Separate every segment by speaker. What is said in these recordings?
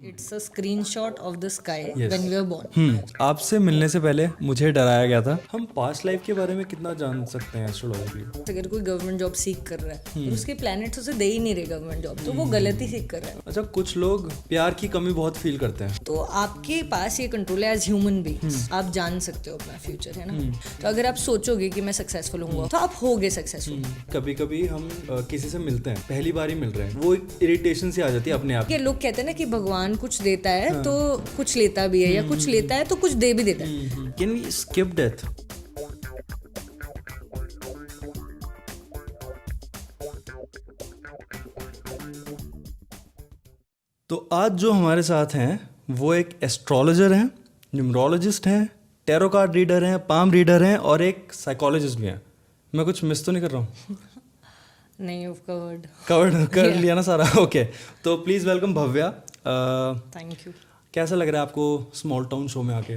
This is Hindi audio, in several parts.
Speaker 1: It's a screenshot of the sky
Speaker 2: Yes.
Speaker 1: when we were born.
Speaker 2: आपसे मिलने से पहले मुझे डराया गया था। हम पास्ट लाइफ के बारे में कितना जान सकते हैं एस्ट्रोलॉजी?
Speaker 1: अगर कोई गवर्नमेंट जॉब सीख कर रहा है और उसके प्लैनेट्स उसे दे ही नहीं रहे गवर्नमेंट जॉब, तो वो गलत ही सीख कर रहा है।
Speaker 2: अच्छा, कुछ लोग प्यार की कमी बहुत फील करते हैं।
Speaker 1: तो आपके पास ये कंट्रोल है एज ह्यूमन बीइंग्स, आप जान सकते हो अपना फ्यूचर, है ना। तो अगर आप सोचोगे कि मैं सक्सेसफुल हूँगा तो आप होगे सक्सेसफुल।
Speaker 2: कभी कभी हम किसी से मिलते हैं, पहली बार ही मिल रहे हैं, वो एक इरिटेशन सी आ जाती है अपने आप।
Speaker 1: ये लोग कहते हैं ना कि भगवान कुछ देता है तो कुछ लेता भी है, या कुछ लेता है तो कुछ दे भी देता है।
Speaker 2: Can we skip death? तो आज जो हमारे साथ हैं वो एक एस्ट्रोलॉजर हैं, न्यूमरोलॉजिस्ट हैं, टैरो कार्ड रीडर हैं, पाम रीडर हैं और एक साइकोलॉजिस्ट भी हैं। मैं कुछ मिस तो नहीं कर रहा हूँ?
Speaker 1: नहीं, ऑफ
Speaker 2: कवर्ड कर लिया ना सारा? ओके, तो please welcome Bhavya.
Speaker 1: Thank you.
Speaker 2: कैसा लग रहा है आपको स्मॉल टाउन शो में आके?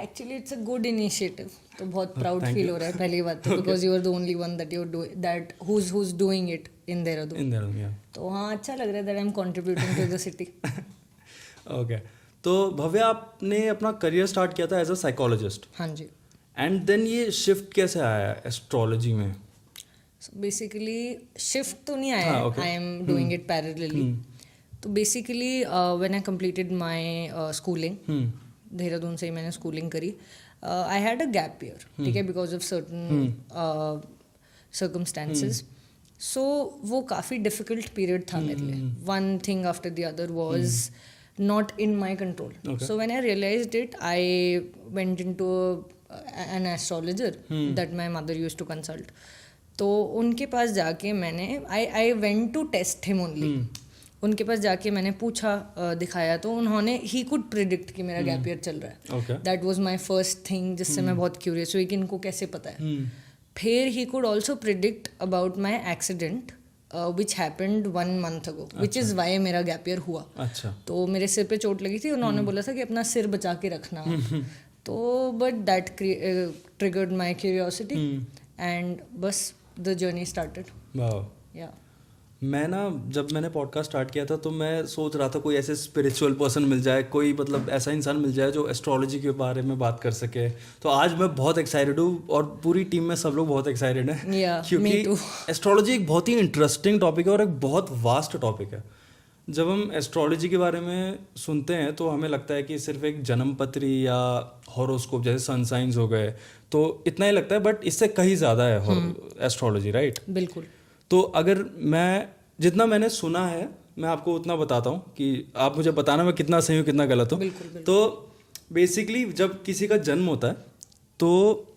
Speaker 1: Actually it's a good initiative, तो बहुत प्राउड
Speaker 2: Thank
Speaker 1: फील
Speaker 2: you.
Speaker 1: हो रहा है पहली बात तो, because you are the only one that you do that who's doing it in Dehradun.
Speaker 2: In Dehradun.
Speaker 1: तो हाँ, अच्छा लग रहा है that I am contributing to the city.
Speaker 2: Okay, तो भव्या आपने अपना करियर स्टार्ट किया था एज अ साइकोलॉजिस्ट,
Speaker 1: हाँ जी।
Speaker 2: एंड देन ये शिफ्ट कैसे आया एस्ट्रोलॉजी में?
Speaker 1: बेसिकली शिफ्ट तो नहीं आया,
Speaker 2: हाँ, okay.
Speaker 1: I am doing it parallelly. तो basically when I completed my schooling, Dehradun से ही मैंने स्कूलिंग करी। I had a gap year, ठीक है, because of certain circumstances. So वो काफ़ी डिफिकल्ट पीरियड था मेरे लिए। One thing after the other was not in my control.
Speaker 2: Okay.
Speaker 1: So when I realized it, I went into an astrologer that my mother used to consult. तो उनके पास जाके मैंने I went to test him only. उनके पास जाके मैंने पूछा, दिखाया, तो उन्होंने he could predict कि मेरा गैप ईयर चल रहा है।
Speaker 2: Okay.
Speaker 1: That was my first thing, जिससे मैं बहुत क्यूरियस हुई कि इनको कैसे पता है। फिर he could also predict about my accident which happened 1 month ago, which is why मेरा गैप ईयर हुआ।
Speaker 2: अच्छा,
Speaker 1: तो मेरे सिर पे चोट लगी थी, उन्होंने बोला था कि अपना सिर बचा के रखना। तो but that triggered my curiosity and बस द जर्नी स्टार्टेड।
Speaker 2: वाह।
Speaker 1: या
Speaker 2: मैं ना, जब मैंने पॉडकास्ट स्टार्ट किया था तो मैं सोच रहा था कोई ऐसे स्पिरिचुअल पर्सन मिल जाए, कोई मतलब ऐसा इंसान मिल जाए जो एस्ट्रोलॉजी के बारे में बात कर सके। तो आज मैं बहुत एक्साइटेड हूँ और पूरी टीम में सब लोग बहुत एक्साइटेड हैं।
Speaker 1: Yeah,
Speaker 2: क्योंकि
Speaker 1: me too.
Speaker 2: एस्ट्रोलॉजी एक बहुत ही इंटरेस्टिंग टॉपिक है और एक बहुत वास्ट टॉपिक है। जब हम एस्ट्रोलॉजी के बारे में सुनते हैं तो हमें लगता है कि सिर्फ एक जन्मपत्री या हॉरोस्कोप जैसे सन साइंस हो गए, तो इतना ही लगता है, बट इससे कहीं ज़्यादा है एस्ट्रोलॉजी, राइट?
Speaker 1: बिल्कुल।
Speaker 2: तो अगर मैं जितना मैंने सुना है मैं आपको उतना बताता हूँ कि आप मुझे बताना मैं कितना सही हूँ कितना गलत हूँ।
Speaker 1: बिल्कुल।
Speaker 2: तो बेसिकली जब किसी का जन्म होता है तो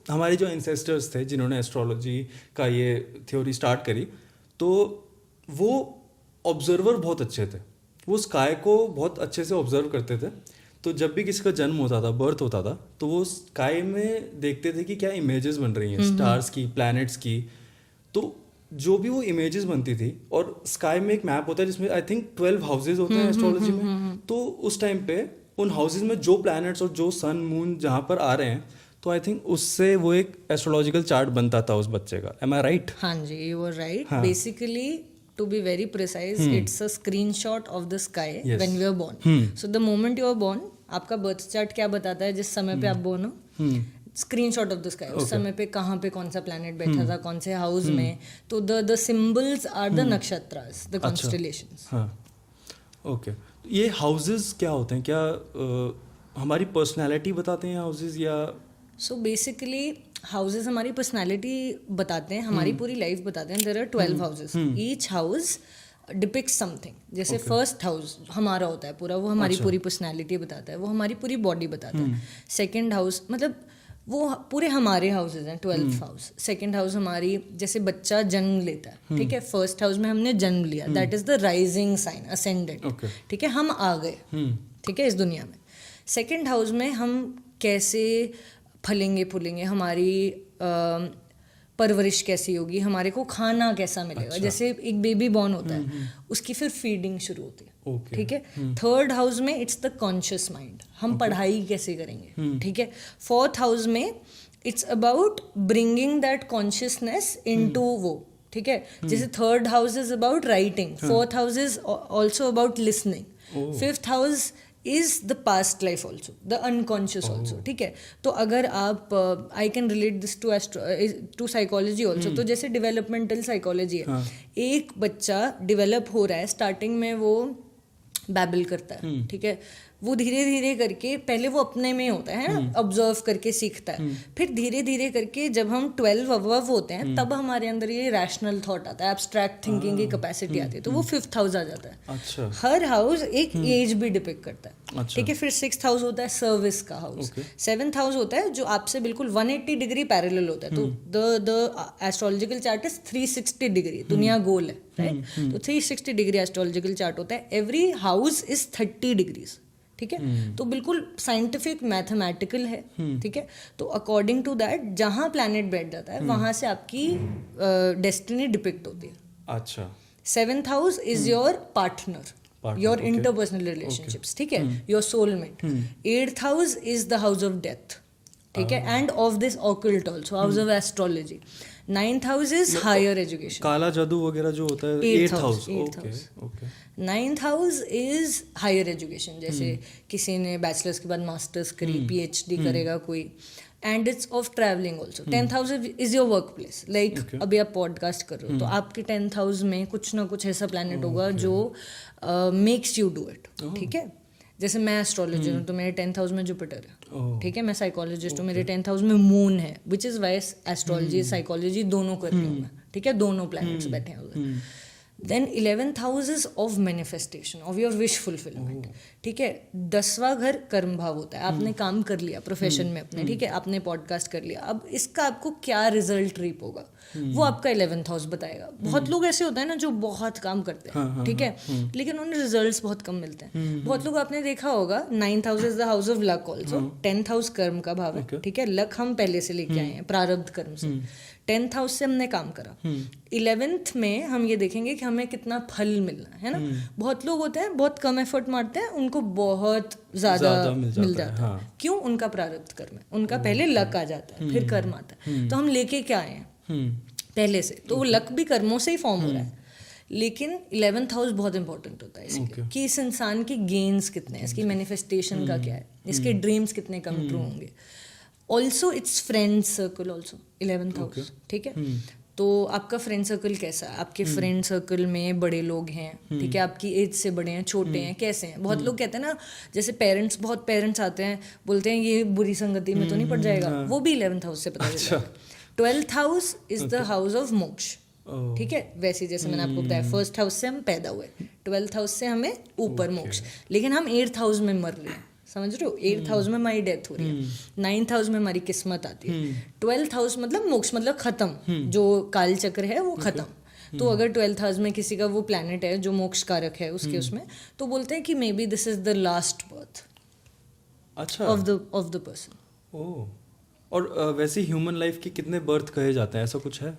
Speaker 2: हमारे जो एंसेस्टर्स थे जिन्होंने एस्ट्रोलॉजी का ये थ्योरी स्टार्ट करी, तो वो ऑब्जर्वर बहुत अच्छे थे, वो स्काई को बहुत अच्छे से ऑब्जर्व करते थे। तो जब भी किसी का जन्म होता था, बर्थ होता था, तो वो स्काई में देखते थे कि क्या इमेजेस बन रही हैं स्टार्स की, प्लैनेट्स की। तो जो भी वो इमेजेस बनती थी, और स्काई में एक मैप होता है जिसमें आई थिंक 12 हाउसेज होते हैं एस्ट्रोलॉजी में। तो उस टाइम पे उन हाउसेज में जो प्लैनेट्स और जो सन मून जहाँ पर आ रहे हैं, तो आई थिंक उससे वो एक एस्ट्रोलॉजिकल चार्ट बनता था उस बच्चे का। Am I right?
Speaker 1: हाँ जी, you are right. Basically to be very precise, it's a screenshot of the sky when we are born. So the moment you are born, आपका बर्थ चार्ट क्या बताता है जिस समय पे आप born हो? Screenshot of the sky. उस समय पे कहाँ पे कौन सा प्लैनेट बैठा था, कौन से हाउस में। तो the symbols are the nakshatras, the constellations.
Speaker 2: हाँ, ओके। ये हाउसेस क्या होते हैं? क्या हमारी पर्सनालिटी बताते हैं houses, yeah?
Speaker 1: So basically houses हमारी पर्सनालिटी बताते हैं, हमारी पूरी लाइफ बताते हैं। There are 12 houses, each house depicts something. जैसे फर्स्ट हाउस हमारा होता है पूरा, वो हमारी पूरी पर्सनालिटी बताता है, वो हमारी पूरी बॉडी बताता है। सेकंड हाउस मतलब वो पूरे हमारे हाउसेज हैं, 12th हाउस। सेकंड हाउस हमारी, जैसे बच्चा जन्म लेता है, ठीक है, फर्स्ट हाउस में हमने जन्म लिया, that is the rising sign, ascendant, ठीक है, हम आ गए, ठीक है, इस दुनिया में। सेकंड हाउस में हम कैसे फलेंगे फूलेंगे, हमारी परवरिश कैसी होगी, हमारे को खाना कैसा मिलेगा। अच्छा। जैसे एक बेबी बॉर्न होता है, उसकी फिर फीडिंग शुरू होती है, ठीक है। थर्ड हाउस में इट्स द कॉन्शियस माइंड, हम पढ़ाई कैसे करेंगे, ठीक है। फोर्थ हाउस में it's about bringing that consciousness into वो, ठीक है। जैसे third house is about writing, fourth house is also about listening, fifth house is the past life also, the unconscious also, ठीक है। तो अगर आप I can relate this to psychology also, तो जैसे डेवलपमेंटल साइकोलॉजी है, एक बच्चा डेवलप हो रहा है, स्टार्टिंग में वो बैबल करता है, ठीक है, वो धीरे धीरे करके पहले वो अपने में होता है ना, ऑब्जर्व करके सीखता है, फिर धीरे धीरे करके जब हम 12 अबव होते हैं तब हमारे अंदर ये रैशनल थॉट आता है, एब्स्ट्रैक्ट थिंकिंग की कैपेसिटी आती है, तो वो फिफ्थ हाउस आ जाता है।
Speaker 2: अच्छा।
Speaker 1: हर हाउस एक एज भी डिपिक्ट करता है, ठीक है। फिर सिक्स्थ हाउस होता है सर्विस का हाउस, सेवंथ हाउस होता है जो आपसे बिल्कुल 180 डिग्री पैरेलल होता है, तो the astrological chart is 360 degree, दुनिया गोल है, राइट। तो 360 डिग्री एस्ट्रोलॉजिकल चार्ट होता है, एवरी हाउस इज 30 डिग्रीज, ठीक है। तो बिल्कुल साइंटिफिक मैथमेटिकल है, ठीक है। तो अकॉर्डिंग टू दैट जहां प्लैनेट बैठ जाता है वहां से आपकी डेस्टिनी डिपिक्ट होती है।
Speaker 2: अच्छा।
Speaker 1: Seventh house is your partner, your interpersonal relationships, ठीक है, your soulmate. Eighth house is the house of death, ठीक है, end of this occult also, house of astrology. Ninth house is higher education,
Speaker 2: काला जादू वगैरह जो होता है। Eighth house, okay.
Speaker 1: Ninth house is higher education, जैसे किसी ने बैचलर्स के बाद मास्टर्स करी, PhD करेगा कोई, and it's of travelling also. 10th house is your work place, like अभी आप पॉडकास्ट कर रहे हो तो आपके 10th हाउस में कुछ ना कुछ ऐसा प्लैनेट होगा जो मेक्स यू डू इट, ठीक है। जैसे मैं एस्ट्रोलॉजर हूँ तो मेरे 10th हाउस में जुपिटर है, ठीक है। मैं साइकोलॉजिस्ट हूँ, मेरे 10th हाउस में मून है, which is why astrology psychology दोनों कर रही हूँ मैं, ठीक है, दोनों प्लैनेट्स बैठे हैं उधर। Then 11th house is of manifestation, of your wish fulfilment, ठीक है। 10वां घर कर्म भाव होता है, आपने काम कर लिया प्रोफेशन में अपने, ठीक है, आपने पॉडकास्ट कर लिया, अब इसका आपको क्या रिजल्ट रीप होगा वो आपका 11th हाउस बताएगा। बहुत लोग ऐसे होते हैं ना जो बहुत काम करते हैं, ठीक है, लेकिन उन्हें रिजल्ट्स बहुत कम मिलते हैं। बहुत लोग आपने देखा होगा 9th house is the house of luck also, 10th house कर्म का भाव है, ठीक है। लक हम पहले से लेके आए हैं प्रारब्ध कर्म से, 10th हाउस से हमने काम करा। 11th में हम ये देखेंगे कि हमें कितना फल मिलना है ना। बहुत लोग होते हैं बहुत कम एफर्ट मारते हैं, उनको बहुत ज्यादा मिल जाता है। क्यों? उनका प्रारब्ध कर्म है, उनका पहले लक आ जाता है, फिर कर्म आता है। तो हम लेके क्या आए हैं पहले से, तो वो लक भी कर्मों से ही फॉर्म हो रहा है। लेकिन 11th हाउस बहुत इंपॉर्टेंट होता है इसके, कि इस इंसान के गेन्स कितने हैं, इसकी मैनिफेस्टेशन का क्या है, इसके ड्रीम्स कितने कम ट्रू होंगे। Also it's friend circle also 11th house, ठीक है। तो आपका फ्रेंड सर्कल कैसा है, आपके फ्रेंड सर्कल में बड़े लोग हैं, ठीक है, आपकी एज से बड़े हैं, छोटे हैं, कैसे हैं। बहुत लोग कहते हैं ना, जैसे बहुत पेरेंट्स आते हैं बोलते हैं ये बुरी संगति में तो नहीं पड़ जाएगा, वो भी 11th हाउस से पता चलता है। 12th house is the house of मोक्ष, ठीक है। वैसे जैसे मैंने आपको बताया, फर्स्ट हाउस से हम पैदा हुए, 12th हाउस से हमें ऊपर मोक्ष, लेकिन हम 8th हाउस में मर रहे हैं, समझ रहे हो। 8th हाउस में हमारी डेथ हो रही है, 9th हाउस में हमारी किस्मत आती है, 12th हाउस मतलब मोक्ष, मतलब खत्म, जो काल चक्र है वो खत्म। तो अगर 12th हाउस में किसी का वो प्लैनेट है जो मोक्ष कारक है उसके उसमें, तो बोलते हैं कि maybe this is the last birth of the person.
Speaker 2: Oh. और वैसे ह्यूमन लाइफ के कितने बर्थ कहे जाते हैं, ऐसा कुछ है?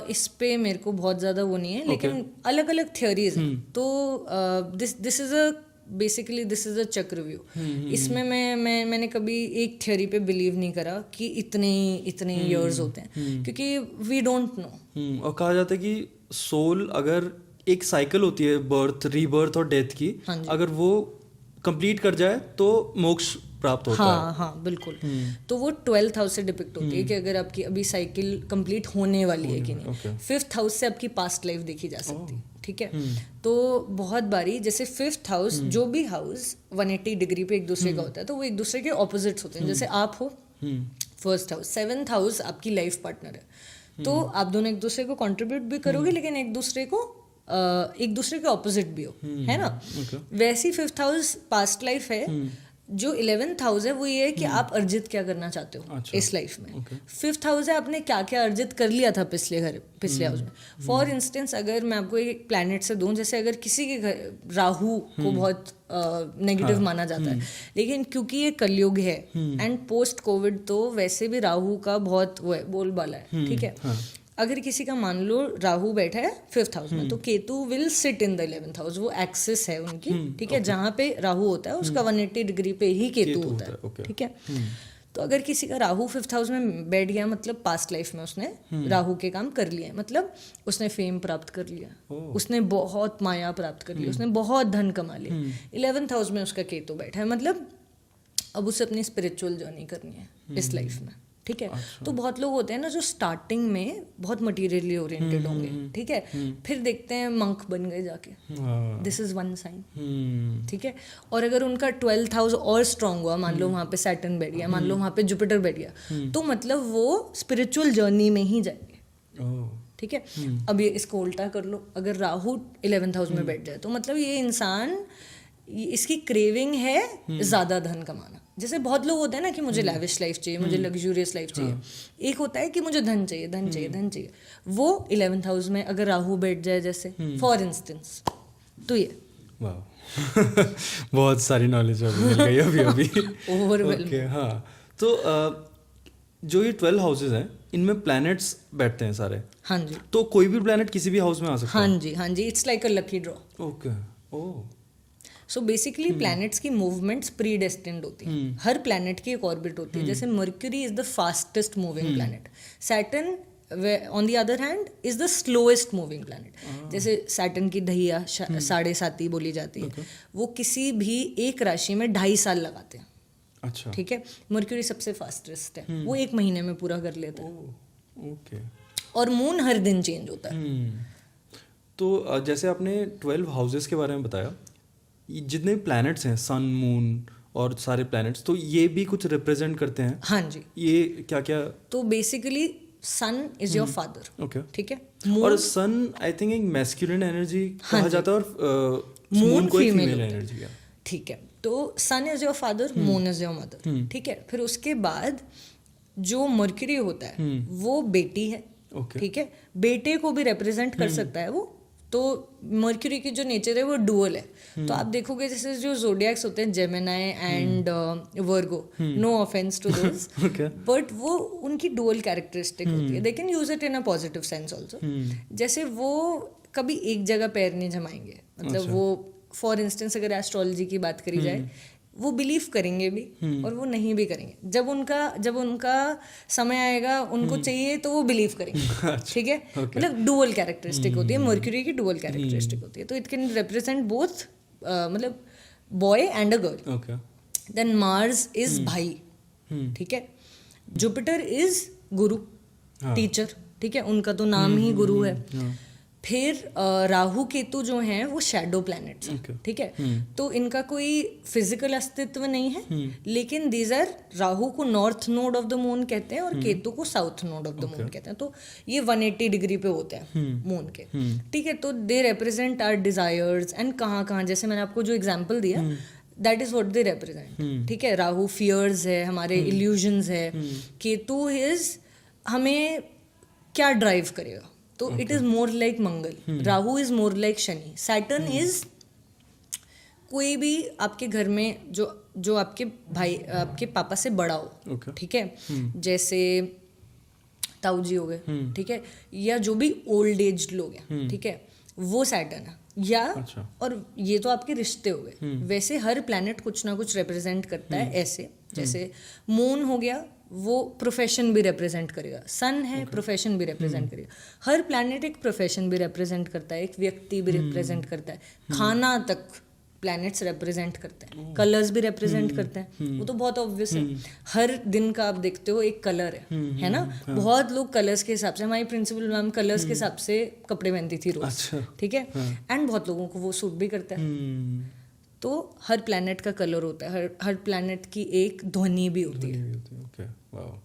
Speaker 1: इस पे मेरे को बहुत ज़्यादा वो नहीं है, लेकिन अलग अलग थियोरीज हैं। तो this is a basically this is a चक्रव्यूह। इसमें मैंने कभी एक थियोरी पे बिलीव नहीं करा कि इतने ईयर्स होते हैं, क्योंकि वी डोंट नो।
Speaker 2: और कहा जाता है कि सोल अगर एक साइकिल होती है बर्थ, रीबर्थ और डेथ की, अगर वो कंप्लीट कर जाए तो मोक्ष प्राप्त होता है।
Speaker 1: हाँ बिल्कुल। तो वो 12th हाउस से डिपिक्ट होती है कि अगर आपकी अभी साइकिल कंप्लीट होने वाली है कि नहीं। 5th हाउस से आपकी पास्ट लाइफ देखी जा सकती है, ठीक है। तो बहुत बारी जैसे 5th हाउस, जो भी हाउस 180 डिग्री पे एक दूसरे का होता है, तो वो एक दूसरे के ऑपोजिट्स होते हैं। जैसे आप हो फर्स्ट हाउस, 7th हाउस आपकी लाइफ पार्टनर है, तो आप दोनों एक दूसरे को कंट्रीब्यूट भी करोगे, लेकिन एक दूसरे के ऑपोजिट भी हो, है ना। वैसी 5th हाउस पास्ट लाइफ है। जो 11th हाउस है वो ये है कि आप अर्जित क्या करना चाहते हो इस लाइफ में। 5th हाउस है आपने क्या क्या अर्जित कर लिया था पिछले हाउस में। फॉर इंस्टेंस अगर मैं आपको एक प्लैनेट से दूं, जैसे अगर किसी के घर राहु को बहुत नेगेटिव माना जाता है, लेकिन क्योंकि ये कलयुग है एंड पोस्ट कोविड, तो वैसे भी राहु का बहुत वो है, बोलबाला है, ठीक है। अगर किसी का मान लो राहु बैठा है 5th हाउस में, तो Ketu will sit in the 11th house, वो एक्सिस है उनकी, ठीक है। जहाँ पे राहु होता है उसका 180 डिग्री पे ही केतु होता है, ठीक है। तो अगर किसी का राहु 5th हाउस में बैठ गया मतलब पास्ट लाइफ में उसने राहु के काम कर लिए, मतलब उसने फेम प्राप्त कर लिया, उसने बहुत माया प्राप्त कर ली, उसने बहुत धन कमा लिया। 11th हाउस में उसका केतु बैठा है, मतलब अब उसे अपनी स्पिरिचुअल जर्नी करनी है इस लाइफ में, ठीक है। तो बहुत लोग होते हैं ना जो स्टार्टिंग में बहुत मटेरियली ओरिएंटेड होंगे, ठीक है, फिर देखते हैं मंक बन गए जाके, दिस इज वन साइन, ठीक है। और अगर उनका 12th हाउस और स्ट्रांग हुआ, मान लो वहाँ पे सैटर्न बैठ गया, मान लो वहाँ पे जुपिटर बैठ गया, तो मतलब वो स्पिरिचुअल जर्नी में ही जाएंगे, ठीक है। अब ये इसको उल्टा कर लो, अगर राहु 11th हाउस में बैठ जाए तो मतलब ये इंसान, इसकी क्रेविंग है ज़्यादा धन कमाना। जैसे बहुत लोग होते हैं ना कि मुझे लैविश लाइफ चाहिए, मुझे लग्जूरियस लाइफ चाहिए, एक होता है कि मुझे धन चाहिए, धन चाहिए, धन चाहिए। वो 11th हाउस में अगर राहु बैठ जाए जैसे फॉर इंस्टेंस, तो ये
Speaker 2: बहुत सारी नॉलेज मिल गई अभी
Speaker 1: ओवरवेलमिंग।
Speaker 2: हाँ, तो जो ये 12 हाउसेज हैं इनमें प्लैनेट्स बैठते हैं सारे।
Speaker 1: हाँ जी,
Speaker 2: तो कोई भी प्लैनेट किसी भी हाउस में आ सकता है?
Speaker 1: हाँ जी, हाँ जी, it's like a lucky draw.
Speaker 2: Okay, oh,
Speaker 1: so basically planets की मूवमेंट्स प्री डेस्टिन्ड होती हैं। हर प्लैनेट की एक ऑर्बिट होती है। जैसे mercury is the fastest moving planet, Saturn on the other hand is the slowest moving planet. जैसे सैटर्न की दहिया 7.5 बोली जाती है, वो किसी भी एक राशि में 2.5 साल लगाते हैं।
Speaker 2: अच्छा,
Speaker 1: ठीक है। मर्क्यूरी सबसे फास्टेस्ट है, वो 1 महीने में पूरा कर लेता है।
Speaker 2: ओके।
Speaker 1: और मून हर दिन चेंज होता है।
Speaker 2: तो जैसे आपने 12 हाउसेस के बारे में बताया, जितने प्लैनेट्स हैं, सन, मून और सारे प्लैनेट्स, तो ये भी कुछ रिप्रेजेंट करते हैं?
Speaker 1: हाँ जी।
Speaker 2: ये क्या क्या?
Speaker 1: तो basically sun is your father,
Speaker 2: okay,
Speaker 1: ठीक है।
Speaker 2: और सन आई थिंक एक मैस्कुलिन एनर्जी कहा जाता है, और मून को फीमेल एनर्जी है,
Speaker 1: ठीक है। तो sun is your father, moon is your mother, ठीक है। फिर उसके बाद जो मर्क्यूरी होता है वो बेटी है, ठीक है। बेटे को भी रिप्रेजेंट कर सकता है वो। तो मर्क्यूरी की जो नेचर है वो डुअल है। तो आप देखोगे जैसे जो ज़ोडिएक्स होते हैं, Gemini and Virgo, no offence to those, but वो उनकी डुअल कैरेक्टरिस्टिक होती है। They can use it in a positive sense also. जैसे वो कभी एक जगह पैर नहीं जमाएंगे, मतलब वो फॉर इंस्टेंस अगर एस्ट्रोलॉजी की बात करी जाए, वो बिलीव करेंगे भी और वो नहीं भी करेंगे। जब उनका समय आएगा, उनको चाहिए तो वो बिलीव करेंगे, ठीक है। मतलब डुअल कैरेक्टरिस्टिक होती है, मर्क्यूरी की डुअल कैरेक्टरिस्टिक होती है। तो इट कैन रिप्रेजेंट बोथ, मतलब boy and a girl. Then Mars is भाई, ठीक है। जुपिटर इज गुरु, टीचर, ठीक है, उनका तो नाम ही गुरु है। फिर राहु केतु जो हैं वो शैडो प्लैनेट्स हैं, ठीक है। तो इनका कोई फिजिकल अस्तित्व नहीं है, लेकिन दीज आर, राहु को north node of the moon कहते हैं और केतु को south node of the moon कहते हैं। तो ये 180 डिग्री पे होते हैं मून के, ठीक है। तो they represent our desires and कहाँ, जैसे मैंने आपको जो एग्जाम्पल दिया, that is what they represent, ठीक है। राहु फियर्स है, हमारे इल्यूजन्स है। केतु इज हमें क्या ड्राइव करेगा, तो it is more like Mangal. Rahu is more like Shani. Saturn is कोई भी आपके घर में जो आपके भाई, आपके पापा से बड़ा हो, ठीक है, जैसे ताऊ जी हो गए, ठीक है, या जो भी ओल्ड एज लोग हैं, ठीक है, वो सैटर्न है। या और ये तो आपके रिश्ते हो गए। वैसे हर प्लैनेट कुछ ना कुछ रिप्रेजेंट करता है ऐसे। जैसे मून हो गया, वो प्रोफेशन भी रिप्रेजेंट करेगा। सन है, प्रोफेशन भी रिप्रेजेंट करेगा। हर प्लैनेट एक प्रोफेशन भी रिप्रेजेंट करता है, एक व्यक्ति भी रिप्रेजेंट करता है, खाना तक प्लैनेट्स रिप्रेजेंट करते हैं, कलर्स भी रिप्रेजेंट करते हैं। वो तो बहुत ऑब्वियस है। हर दिन का आप देखते हो एक कलर है ना। बहुत लोग कलर्स के हिसाब से, हमारी प्रिंसिपल मैम कलर्स के हिसाब से कपड़े पहनती थी रोज, ठीक है, एंड बहुत लोगों को वो सूट भी करता है। तो हर प्लैनेट का कलर होता है, हर प्लैनेट की एक ध्वनि भी होती है।
Speaker 2: Okay, wow.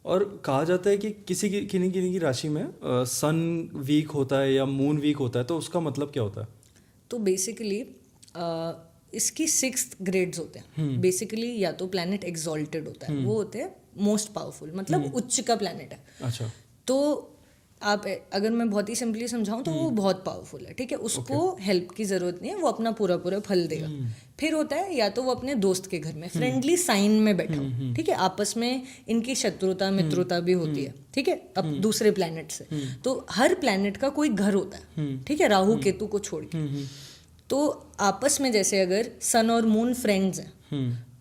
Speaker 2: और कहा जाता है कि किसी की राशि में सन वीक होता है या मून वीक होता है, तो उसका मतलब क्या होता है?
Speaker 1: तो बेसिकली इसकी 6th ग्रेड्स होते हैं। बेसिकली या तो प्लैनेट एग्जॉल्टेड होता है, वो होते हैं मोस्ट पावरफुल, मतलब उच्च का प्लैनेट है।
Speaker 2: अच्छा।
Speaker 1: तो आप अगर मैं बहुत ही सिंपली समझाऊं तो वो बहुत पावरफुल है, ठीक है। उसको हेल्प की जरूरत नहीं है, वो अपना पूरा फल देगा। फिर होता है या तो वो अपने दोस्त के घर में फ्रेंडली साइन में बैठा हो, ठीक है, आपस में इनकी शत्रुता मित्रता भी होती है, ठीक है, अब दूसरे प्लैनेट से। तो हर प्लैनेट का कोई घर होता है, ठीक है, राहु केतु को छोड़ के। तो आपस में जैसे अगर सन और मून फ्रेंड्स हैं,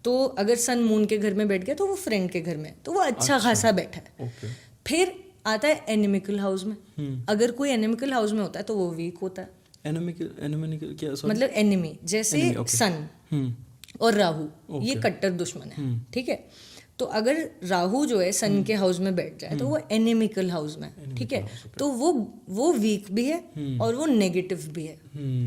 Speaker 1: तो अगर सन मून के घर में बैठ गया तो वो फ्रेंड के घर में है, तो वो अच्छा खासा बैठा है।
Speaker 2: ओके।
Speaker 1: फिर आता है एनिमिकल हाउस में। अगर कोई एनिमिकल हाउस में होता है तो वो वीक होता है।
Speaker 2: एनिमिकल क्या, सॉरी?
Speaker 1: मतलब एनिमी जैसे
Speaker 2: Enemy, okay.
Speaker 1: सन और राहु, ये कट्टर दुश्मन है, ठीक है। तो अगर राहु जो है सन के हाउस में बैठ जाए तो वो एनिमिकल हाउस में है, ठीक है। तो वो वीक भी है और वो नेगेटिव भी है,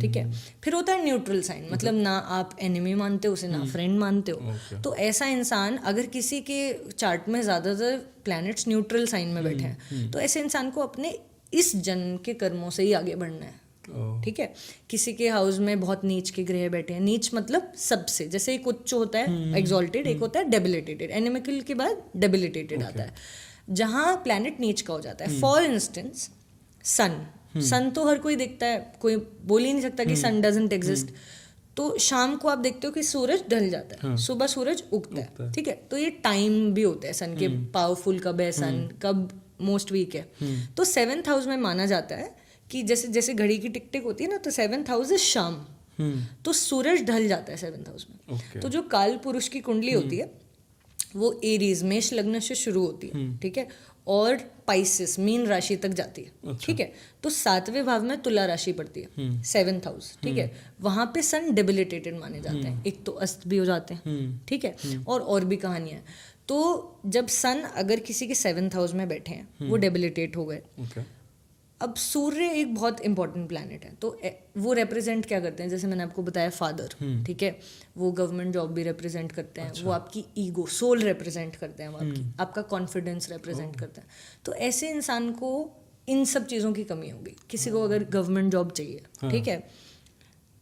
Speaker 1: ठीक है। फिर होता है न्यूट्रल साइन, मतलब ना आप एनिमी मानते हो उसे ना फ्रेंड मानते हो। तो ऐसा इंसान, अगर किसी के चार्ट में ज़्यादातर प्लैनेट्स न्यूट्रल साइन में बैठे हैं तो ऐसे इंसान को अपने इस जन्म के कर्मों से ही आगे बढ़ना है, ठीक है। किसी के हाउस में बहुत नीच के ग्रह बैठे हैं, नीच मतलब सबसे, जैसे एक उच्च होता है एक्सॉल्टेड, एक होता है डेबिलिटेटेड, एनिमिकल के बाद डेबिलिटेटेड आता है, जहाँ प्लैनेट नीच का हो जाता है। फॉर इंस्टेंस सन तो हर कोई देखता है, कोई बोल ही नहीं सकता कि सन डजंट एग्जिस्ट। तो शाम को आप देखते हो कि सूरज ढल जाता है, सुबह सूरज उगता है, ठीक है। तो ये टाइम भी होता है सन के, पावरफुल कब है सन, कब मोस्ट वीक है। तो 7th हाउस में माना जाता है कि जैसे जैसे घड़ी की टिक टिक होती है ना, तो 7th हाउस है शाम, तो सूरज ढल जाता है 7th हाउस में। तो जो काल पुरुष की कुंडली होती है वो एरीज मेष लग्न से शुरू होती है, ठीक है, और पाइसिस मीन राशि तक जाती है, ठीक है। तो 7वें भाव में तुला राशि पड़ती है, 7th हाउस, ठीक है। वहां पे सन डेबिलिटेटेड माने जाते हैं, एक तो अस्त भी हो जाते हैं, ठीक है, और भी कहानियां। तो जब सन अगर किसी के 7th हाउस में बैठे हैं, वो डेबिलिटेट हो गए। अब सूर्य एक बहुत इंपॉर्टेंट प्लैनेट है, तो वो रिप्रेजेंट क्या करते हैं, जैसे मैंने आपको बताया फादर, ठीक है, वो गवर्नमेंट जॉब भी रिप्रेजेंट करते हैं। वो आपकी ईगो, सोल रिप्रेजेंट करते हैं, वो आपका कॉन्फिडेंस रिप्रेजेंट करते हैं। तो ऐसे इंसान को इन सब चीज़ों की कमी होगी। किसी को अगर गवर्नमेंट जॉब चाहिए, ठीक है,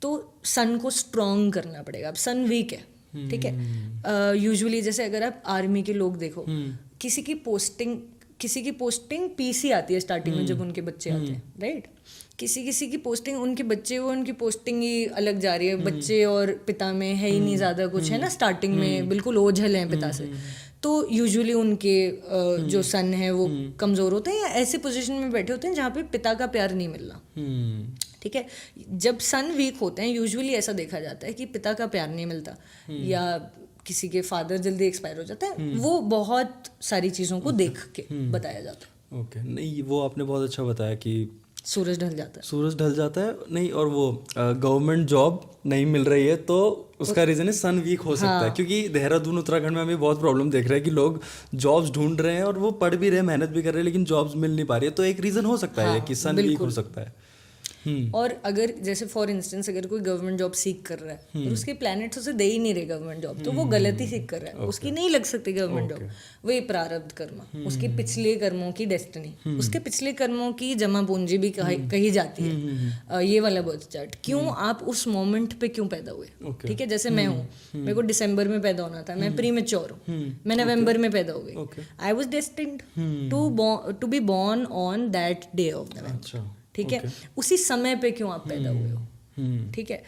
Speaker 1: तो सन को स्ट्रॉन्ग करना पड़ेगा। अब सन वीक है, ठीक है। यूजुअली जैसे अगर आप आर्मी के लोग देखो, किसी की पोस्टिंग पीसी आती है स्टार्टिंग में जब उनके बच्चे आते हैं, राइट। किसी की पोस्टिंग, उनके बच्चे वो उनकी पोस्टिंग ही अलग जा रही है, बच्चे और पिता में है ही नहीं ज़्यादा कुछ, है ना, स्टार्टिंग में बिल्कुल ओझल हैं पिता से। तो यूजुअली उनके जो सन है वो कमज़ोर होते हैं या ऐसे पोजीशन में बैठे होते हैं जहाँ पे पिता का प्यार नहीं मिल रहा, ठीक है। जब सन वीक होते हैं यूजुअली ऐसा देखा जाता है कि पिता का प्यार नहीं मिलता, या किसी के फादर जल्दी एक्सपायर हो जाता है। वो बहुत सारी चीज़ों को देख के बताया जाता है।
Speaker 2: ओके, नहीं वो आपने बहुत अच्छा बताया कि
Speaker 1: सूरज ढल जाता है,
Speaker 2: नहीं, और वो गवर्नमेंट जॉब नहीं मिल रही है, तो उसका रीजन है सन वीक हो सकता है। क्योंकि देहरादून उत्तराखंड में हमें बहुत प्रॉब्लम देख रहे हैं कि लोग जॉब्स ढूंढ रहे हैं और वो पढ़ भी रहे हैं, मेहनत भी कर रहे हैं, लेकिन जॉब्स मिल नहीं पा रही है। तो एक रीजन हो सकता है कि सन वीक हो सकता है।
Speaker 1: और अगर जैसे फॉर इंस्टेंस अगर कोई गवर्नमेंट जॉब सीख कर रहा है और उसके प्लैनेट्स उसे दे ही नहीं रहे गवर्नमेंट जॉब, तो वो गलत ही सीख कर रहा है, उसकी नहीं लग सकती गवर्नमेंट जॉब। वही प्रारब्ध कर्म, उसके पिछले कर्मों की डेस्टिनी, उसके पिछले कर्मों की जमा पूंजी भी कही जाती है, ये वाला बर्थ चार्ट। क्यों आप उस मोमेंट पे क्यों पैदा हुए, ठीक है। जैसे मैं हूँ, मेरे को दिसंबर में पैदा होना था, मैं प्रीमेच्योर हूँ, मैं नवंबर में पैदा हो गई। I was destined to be born on that day of November, ठीक है। उसी समय पे क्यों आप पैदा हुए हो, ठीक है,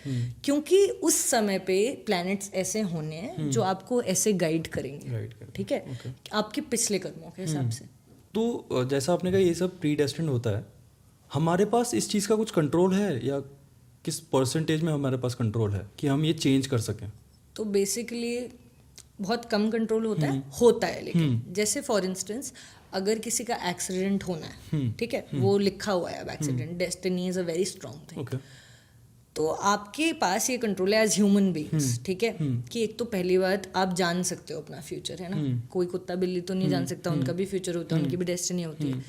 Speaker 1: क्योंकि उस समय पे प्लैनेट्स ऐसे होने हैं जो आपको ऐसे गाइड करेंगे, ठीक है, आपके पिछले कर्मों के हिसाब से।
Speaker 2: तो जैसा आपने कहा ये सब प्री डेस्टिन्ड होता है, हमारे पास इस चीज़ का कुछ कंट्रोल है, या किस परसेंटेज में हमारे पास कंट्रोल है कि हम ये चेंज कर सकें?
Speaker 1: तो बेसिकली बहुत कम कंट्रोल होता है, लेकिन जैसे फॉर इंस्टेंस अगर किसी का एक्सीडेंट होना है, ठीक है, वो लिखा हुआ है अब accident, destiny is a very strong thing, तो आपके पास ये कंट्रोल है एज ह्यूमन बीइंग्स, ठीक है, कि एक तो पहली बात आप जान सकते हो अपना फ्यूचर, है ना। कोई कुत्ता बिल्ली तो नहीं जान सकता, उनका भी फ्यूचर होता है, उनकी भी डेस्टिनी होती है।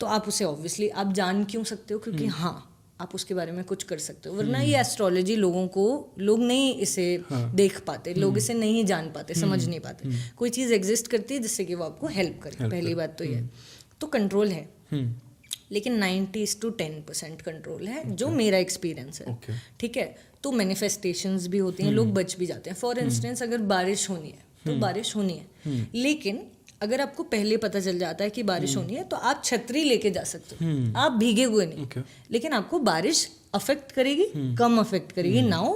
Speaker 1: तो आप उसे ऑब्वियसली आप जान क्यों सकते हो, क्योंकि हाँ आप उसके बारे में कुछ कर सकते हो। वरना ये एस्ट्रोलॉजी लोग नहीं इसे देख पाते, लोग इसे नहीं जान पाते, समझ नहीं पाते। कोई चीज़ एग्जिस्ट करती है जिससे कि वो आपको हेल्प करे, पहली बात तो ये। तो कंट्रोल है, लेकिन 90-10% कंट्रोल है, जो मेरा एक्सपीरियंस है, ठीक है। तो मैनिफेस्टेशंस भी होती हैं, लोग बच भी जाते हैं। फॉर इंस्टेंस अगर बारिश होनी है तो बारिश होनी है, लेकिन अगर आपको पहले पता चल जाता है कि बारिश होनी है तो आप छतरी लेके जा सकते हो, आप भीगे हुए नहीं, लेकिन आपको बारिश अफेक्ट करेगी, कम अफेक्ट करेगी, नाउ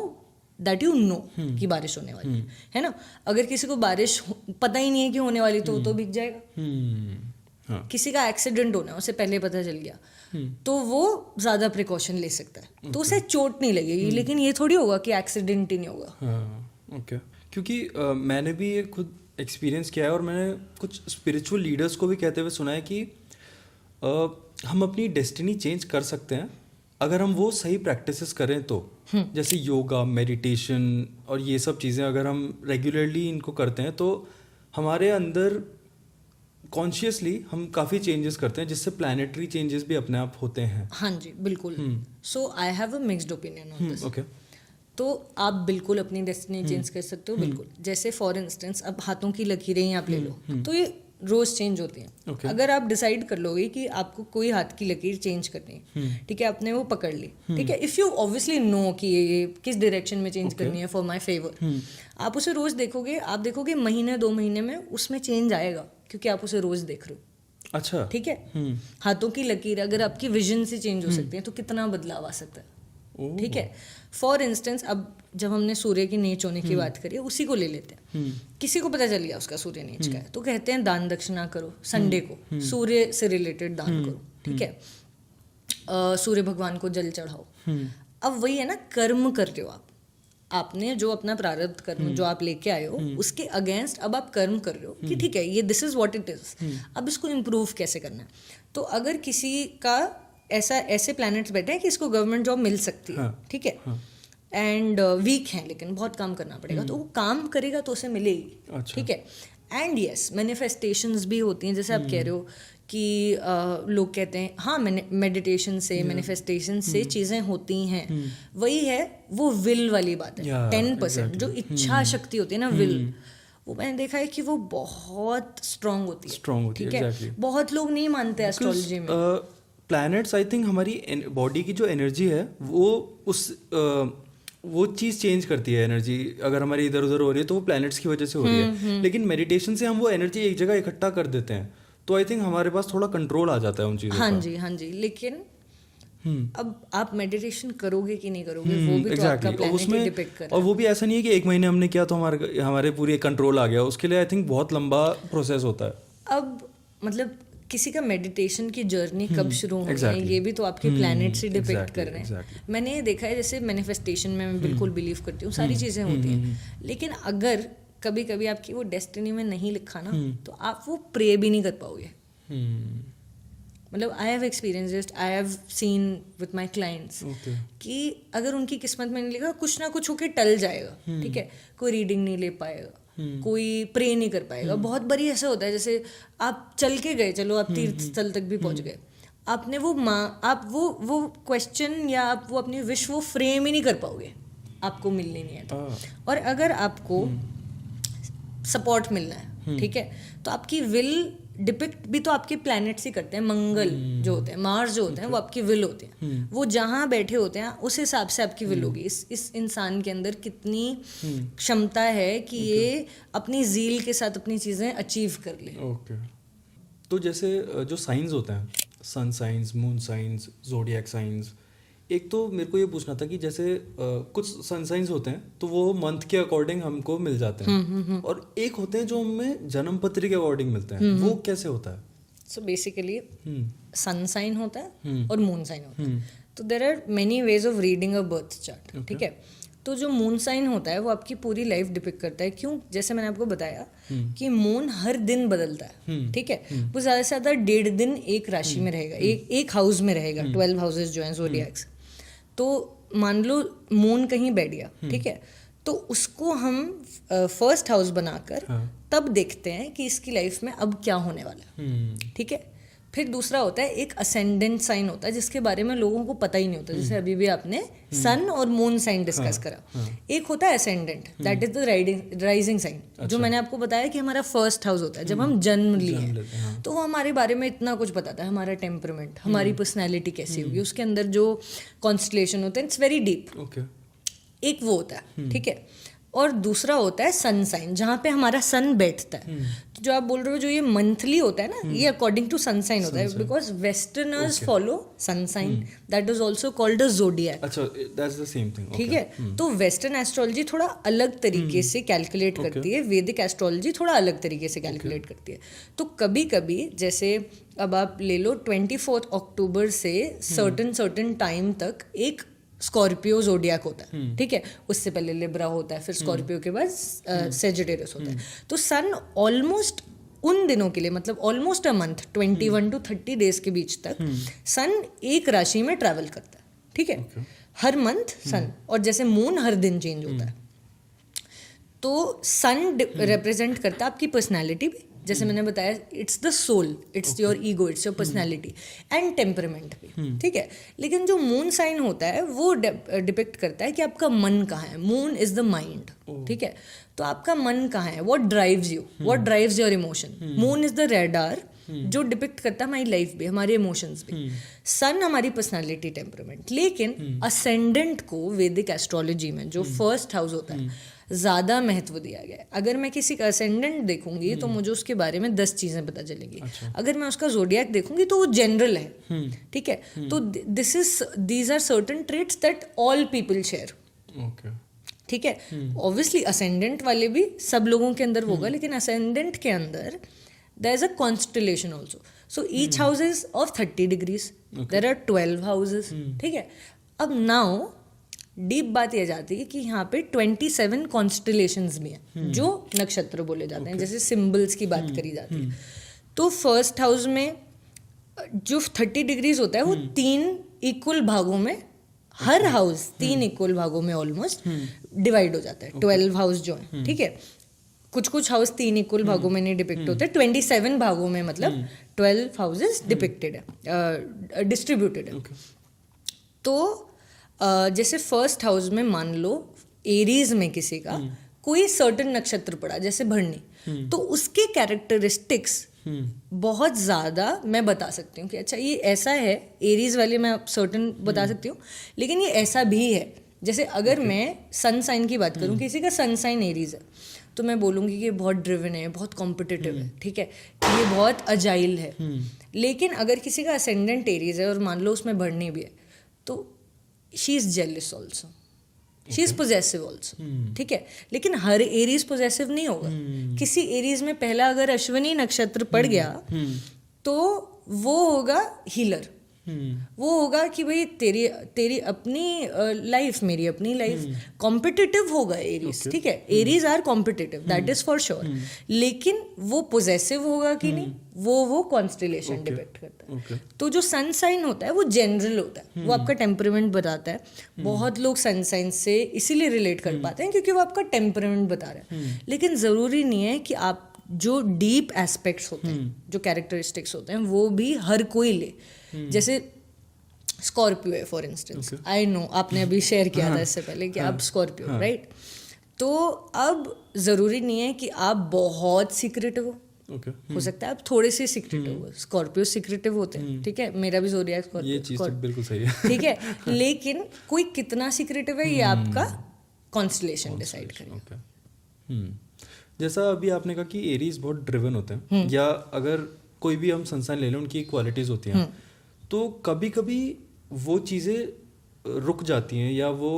Speaker 1: दैट यू नो कि बारिश होने वाली है ना। अगर किसी को बारिश पता ही नहीं है कि होने वाली, तो वो तो भीग जाएगा। किसी का एक्सीडेंट होना है, उसे पहले पता चल गया, तो वो ज़्यादा प्रिकॉशन ले सकता है, तो उसे चोट नहीं लगेगी। लेकिन ये थोड़ी होगा कि एक्सीडेंट ही नहीं होगा,
Speaker 2: ओके क्योंकि मैंने भी ये खुद एक्सपीरियंस किया है और मैंने कुछ स्पिरिचुअल लीडर्स को भी कहते हुए सुना है कि हम अपनी डेस्टिनी चेंज कर सकते हैं अगर हम वो सही प्रैक्टिसेस करें तो जैसे योगा मेडिटेशन और ये सब चीज़ें अगर हम रेगुलरली इनको करते हैं तो हमारे अंदर कॉन्शियसली हम काफ़ी चेंजेस करते हैं जिससे प्लानिटरी चेंजेस भी अपने आप होते हैं.
Speaker 1: हाँ जी बिल्कुल. So I have a mixed opinion on this.
Speaker 2: Okay
Speaker 1: तो आप बिल्कुल अपनी डेस्टिनी चेंज कर सकते हो बिल्कुल. जैसे फॉर इंस्टेंस अब हाथों की लकीरें ही आप ले लो तो ये रोज चेंज होती हैं.
Speaker 2: Okay.
Speaker 1: अगर आप डिसाइड कर लोगे कि आपको कोई हाथ की लकीर चेंज करनी है, ठीक है, आपने वो पकड़ ली, ठीक है, इफ़ यू ऑब्वियसली नो कि ये किस डायरेक्शन में चेंज करनी है फॉर माई फेवर, आप उसे रोज देखोगे, आप देखोगे महीने 2 महीने में उसमें चेंज आएगा क्योंकि आप उसे रोज देख रहे हो.
Speaker 2: अच्छा
Speaker 1: ठीक है. हाथों की लकीर अगर आपकी विजन से चेंज हो सकती है तो कितना बदलाव आ सकता है. ठीक है. फॉर इंस्टेंस अब जब हमने सूर्य की नीच होने की बात करी, उसी को ले लेते हैं. किसी को पता चल गया उसका सूर्य नीच का है तो कहते हैं दान दक्षिणा करो संडे को, सूर्य से रिलेटेड दान करो. ठीक है. सूर्य भगवान को जल चढ़ाओ. अब वही है ना, कर्म कर रहे हो आप. आपने जो अपना प्रारब्ध कर्म जो आप लेके आए हो उसके अगेंस्ट अब आप कर्म कर रहे हो कि ठीक है ये this is what it is. अब इसको इम्प्रूव कैसे करना है. तो अगर किसी का ऐसे प्लैनेट्स बैठे हैं कि इसको गवर्नमेंट जॉब मिल सकती है, ठीक है, एंड वीक है लेकिन बहुत काम करना पड़ेगा, तो वो काम करेगा तो उसे मिलेगी. ठीक है. एंड यस मैनिफेस्टेशंस भी होती हैं जैसे आप कह रहे हो कि लोग कहते हैं हाँ मेडिटेशन से मैनिफेस्टेशन से चीज़ें होती हैं. वही है वो विल वाली बात है. 10% जो इच्छा शक्ति होती है ना, विल, वो मैंने देखा है कि वो बहुत स्ट्रांग होती है. ठीक है. बहुत लोग नहीं मानते एस्ट्रोलॉजी में.
Speaker 2: प्लैनेट्स आई थिंक हमारी बॉडी की जो एनर्जी है वो चीज़ चेंज करती है. एनर्जी अगर हमारी इधर उधर हो रही है तो वो प्लैनेट्स की वजह से हो रही है. लेकिन मेडिटेशन से हम वो एनर्जी एक जगह इकट्ठा कर देते हैं तो आई थिंक हमारे पास थोड़ा कंट्रोल आ जाता है उन चीज़ों
Speaker 1: का. हाँ जी. लेकिन अब आप मेडिटेशन करोगे कि नहीं करोगे वो भी तो आपका प्लैनेट डिपेंड कर रहा है.
Speaker 2: और वो भी ऐसा नहीं है कि 1 महीने हमने किया तो हमारे पूरी कंट्रोल आ गया. उसके लिए आई थिंक बहुत लंबा प्रोसेस होता है.
Speaker 1: अब मतलब किसी का मेडिटेशन की जर्नी कब शुरू हो रही है ये भी तो आपके प्लैनेट से डिपेक्ट कर रहे हैं. मैंने ये देखा है जैसे मैनिफेस्टेशन में मैं बिल्कुल बिलीव करती हूँ, सारी चीज़ें होती हैं, लेकिन अगर कभी कभी आपकी वो डेस्टिनी में नहीं लिखा ना तो आप वो प्रे भी नहीं कर पाओगे. मतलब I have experienced, I have seen with my clients कि अगर उनकी किस्मत में नहीं लिखा कुछ ना कुछ होके टल जाएगा. ठीक है. कोई रीडिंग नहीं ले पाएगा, कोई प्रे नहीं कर पाएगा. बहुत बारी ऐसा होता है जैसे आप चल के गए, चलो आप तीर्थ स्थल तक भी पहुंच गए, आपने आप वो क्वेश्चन या आप वो अपनी विश वो फ्रेम ही नहीं कर पाओगे, आपको मिलनी नहीं है तो. और अगर आपको सपोर्ट मिलना है, ठीक है, तो आपकी विल डिपिक्ट भी तो आपके प्लैनेट्स ही करते हैं. मंगल जो होते हैं, मार्स जो होते हैं, वो आपकी विल होते हैं. वो जहाँ बैठे होते हैं उस हिसाब से आपकी विल होगी. इस इंसान के अंदर कितनी क्षमता है कि ये अपनी ज़ील के साथ अपनी चीज़ें अचीव कर ले.
Speaker 2: ओके. तो जैसे जो साइंस होते हैं, sun science, moon science, zodiac science, एक तो मेरे को ये पूछना था कि जैसे कुछ सन साइंस होते हैं तो वो मंथ के अकॉर्डिंग हमको मिल जाते हैं, और एक होते हैं जो हमें जन्म पत्री के अकॉर्डिंग मिलते हैं. वो कैसे होता है?
Speaker 1: सो बेसिकली सन साइन होता है और मून साइन होता है. तो there are many ways of reading a birth chart. ठीक है. तो जो मून साइन होता है वो आपकी पूरी लाइफ डिपिक्ट करता है. क्यों? जैसे मैंने आपको बताया कि मून हर दिन बदलता है. ठीक है. वो ज़्यादा से ज़्यादा 1.5 दिन एक राशि में रहेगा, एक हाउस में रहेगा. 12 हाउसेज जो हैं ज़ोडिएक्स. तो मान लो मून कहीं बैठ गया, ठीक है, तो उसको हम फर्स्ट हाउस बनाकर तब देखते हैं कि इसकी लाइफ में अब क्या होने वाला है. ठीक है. फिर दूसरा होता है एक असेंडेंट साइन होता है जिसके बारे में लोगों को पता ही नहीं होता. जैसे अभी भी आपने सन और मून साइन डिस्कस करा. एक होता है ascendant, that is the rising sign. जो मैंने आपको बताया कि हमारा फर्स्ट हाउस होता है जब हम जन्म लिए, तो वो हमारे बारे में इतना कुछ बताता है. हमारा टेम्परामेंट, हमारी पर्सनैलिटी कैसी होगी, उसके अंदर जो कॉन्स्टलेशन होते हैं, इट्स वेरी डीप. एक वो होता है. ठीक है. और दूसरा होता है सन साइन, जहाँ पे हमारा सन बैठता है. तो जो आप बोल रहे हो जो ये मंथली होता है ना, ये अकॉर्डिंग टू सन साइन होता है, because westerners follow sun sign, that is also called a zodiac.
Speaker 2: अच्छा, दैट्स द सेम थिंग.
Speaker 1: ठीक है. तो वेस्टर्न एस्ट्रोलॉजी थोड़ा अलग तरीके से कैलकुलेट करती है, वैदिक एस्ट्रोलॉजी थोड़ा अलग तरीके से कैलकुलेट करती है. तो कभी कभी जैसे अब आप ले लो 24 अक्टूबर से सर्टन टाइम तक एक स्कॉर्पियो जोडियाक होता है, ठीक है, उससे पहले लिब्रा होता है, फिर स्कॉर्पियो के बाद सेजिटेरियस होता है। तो सन ऑलमोस्ट उन दिनों के लिए, मतलब almost a month, 21 to 30 days के बीच तक सन एक राशि में ट्रैवल करता है, ठीक है, हर मंथ सन। और जैसे मून हर दिन चेंज होता है, तो सन रिप्रेजेंट करता है आपकी पर्सनैलिटी भी, जैसे मैंने बताया, it's the soul, it's your ego, it's your personality and temperament भी, ठीक है। लेकिन जो मून साइन होता है वो डिपिक्ट करता है कि आपका मन कहाँ है। मून इज द माइंड, ठीक है, तो आपका मन कहाँ है, what drives you, what drives your emotion. Moon is the radar जो डिपिक्ट करता है हमारी लाइफ भी, हमारे इमोशंस भी। सन हमारी पर्सनालिटी, टेम्परामेंट। लेकिन असेंडेंट को वैदिक एस्ट्रोलॉजी में जो फर्स्ट हाउस होता है ज़्यादा महत्व दिया गया है। अगर मैं किसी का असेंडेंट देखूंगी तो मुझे उसके बारे में 10 चीज़ें पता चलेंगी। अगर मैं उसका जोडियाक देखूंगी तो वो जनरल है, ठीक है। तो these are certain traits that all people share, ठीक है। ऑब्वियसली असेंडेंट वाले भी सब लोगों के अंदर होगा, लेकिन असेंडेंट के अंदर there is a constellation also. So each house is of 30 degrees. There are 12 houses. ठीक है। अब now डीप बात यह जाती है कि यहाँ पे 27 कॉन्स्टलेशंस भी हैं जो नक्षत्र बोले जाते हैं, जैसे सिंबल्स की बात करी जाती है। तो फर्स्ट हाउस में जो 30 डिग्रीज होता है वो 3 इक्वल भागों में, हर हाउस 3 इक्वल भागों में ऑलमोस्ट डिवाइड हो जाता है। 12 हाउस जो है, ठीक है, कुछ हाउस 3 इक्वल भागों में नहीं डिपिक्ट होते, 27 भागों में, मतलब 12 हाउसेस डिपिक्टेड है, डिस्ट्रीब्यूटेड है। तो जैसे फर्स्ट हाउस में मान लो एरीज में किसी का कोई सर्टेन नक्षत्र पड़ा, जैसे भरणी, तो उसके कैरेक्टरिस्टिक्स बहुत ज़्यादा मैं बता सकती हूँ कि अच्छा ये ऐसा है, एरीज वाले मैं सर्टेन बता सकती हूँ, लेकिन ये ऐसा भी है। जैसे अगर मैं सन साइन की बात करूँ, किसी का सन साइन एरीज है, तो मैं बोलूँगी कि ये बहुत ड्रिवन है, बहुत कॉम्पिटिटिव है, ठीक है, ये बहुत अजाइल है। लेकिन अगर किसी का असेंडेंट एरीज है और मान लो उसमें भरणी भी है, तो she is जेलिस also, she is possessive also, ठीक है। लेकिन हर एरीज पोजेसिव नहीं होगा। किसी एरीज में पहला अगर अश्विनी नक्षत्र पड़ गया तो वो होगा हीलर, वो होगा कि भाई तेरी अपनी लाइफ, मेरी अपनी लाइफ, कॉम्पिटिटिव होगा एरीज, ठीक है। Aries are competitive, that is for sure. लेकिन वो पोजेसिव होगा कि नहीं, वो कॉन्स्टेलेशन डिपेक्ट करता है। तो जो सन साइन होता है वो जनरल होता है, वो आपका टेम्परामेंट बताता है। बहुत लोग सन साइन से इसीलिए रिलेट कर पाते हैं क्योंकि वो आपका टेम्परामेंट बता रहा है। लेकिन ज़रूरी नहीं है कि आप जो डीप एस्पेक्ट्स होते हैं, जो कैरेक्टरिस्टिक्स होते हैं, वो भी हर कोई ले। जैसे स्कॉर्पियो है फॉर इंस्टेंस, आई नो आपने अभी शेयर किया था इससे पहले कि आप स्कॉर्पियो, राइट। तो अब ज़रूरी नहीं है कि आप बहुत सीक्रेटिव हो सकता है आप थोड़े से सीक्रेटिव हो। स्कॉर्पियो सीक्रेटिव होते हैं, ठीक है, मेरा भी ज़ोडिएक स्कॉर्पियो,
Speaker 2: ये चीज़ तो बिल्कुल सही है,
Speaker 1: ठीक है। लेकिन कोई कितना सीक्रेटिव है ये आपका कॉन्स्टलेशन डिसाइड करेगा।
Speaker 2: जैसा अभी आपने कहा कि एरीज बहुत ड्रिवन होते हैं, या अगर कोई भी हम सनसाइन ले लें, उनकी क्वालिटीज़ होती हैं, तो कभी कभी वो चीज़ें रुक जाती हैं, या वो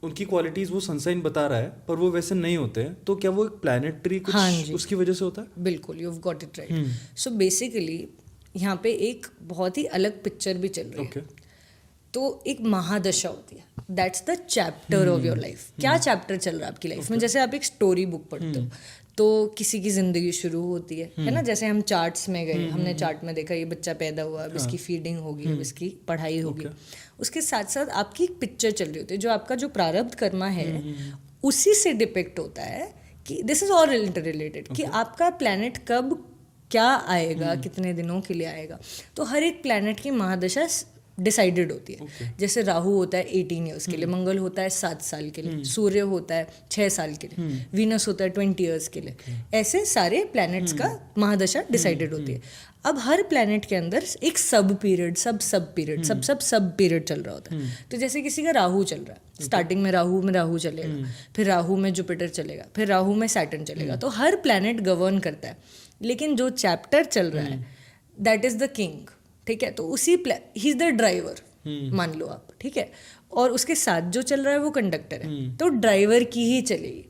Speaker 2: उनकी क्वालिटीज़ वो सनसाइन बता रहा है पर वो वैसे नहीं होते हैं, तो क्या वो एक प्लैनेटरी कुछ उसकी वजह से होता है?
Speaker 1: बिल्कुल, you have got it right. So basically यहाँ पे एक बहुत ही अलग पिक्चर भी चल रही है। तो एक महादशा होती है, that's the chapter of your life. क्या चैप्टर चल रहा है आपकी लाइफ में? जैसे आप एक स्टोरी बुक पढ़ते हो तो किसी की जिंदगी शुरू होती है ना। जैसे हम चार्ट्स में गए, हमने चार्ट में देखा ये बच्चा पैदा हुआ, अब इसकी फीडिंग होगी, अब इसकी पढ़ाई होगी। उसके साथ साथ आपकी एक पिक्चर चल रही होती है, जो आपका जो प्रारब्ध कर्मा है उसी से डिपिक्ट होता है कि this is all inter related, कि आपका प्लैनेट कब क्या आएगा, कितने दिनों के लिए आएगा। तो हर एक प्लैनेट की महादशा डिसाइडेड होती है। जैसे राहु होता है 18 ईयर्स के लिए, मंगल होता है 7 साल के लिए, सूर्य होता है 6 साल के लिए, वीनस होता है 20 ईयर्स के लिए। ऐसे सारे प्लैनेट्स का महादशा डिसाइडेड होती है। अब हर प्लैनेट के अंदर एक सब पीरियड सब पीरियड चल रहा होता है। तो जैसे किसी का राहु चल रहा है, स्टार्टिंग में राहु चलेगा, फिर राहु में जुपिटर चलेगा, फिर राहु में सैटर्न चलेगा। तो हर प्लैनेट गवर्न करता है, लेकिन जो चैप्टर चल रहा है दैट इज द किंग, ठीक है। तो उसी ही इज द ड्राइवर मान लो आप, ठीक है, और उसके साथ जो चल रहा है वो कंडक्टर है। तो ड्राइवर की ही चलेगी,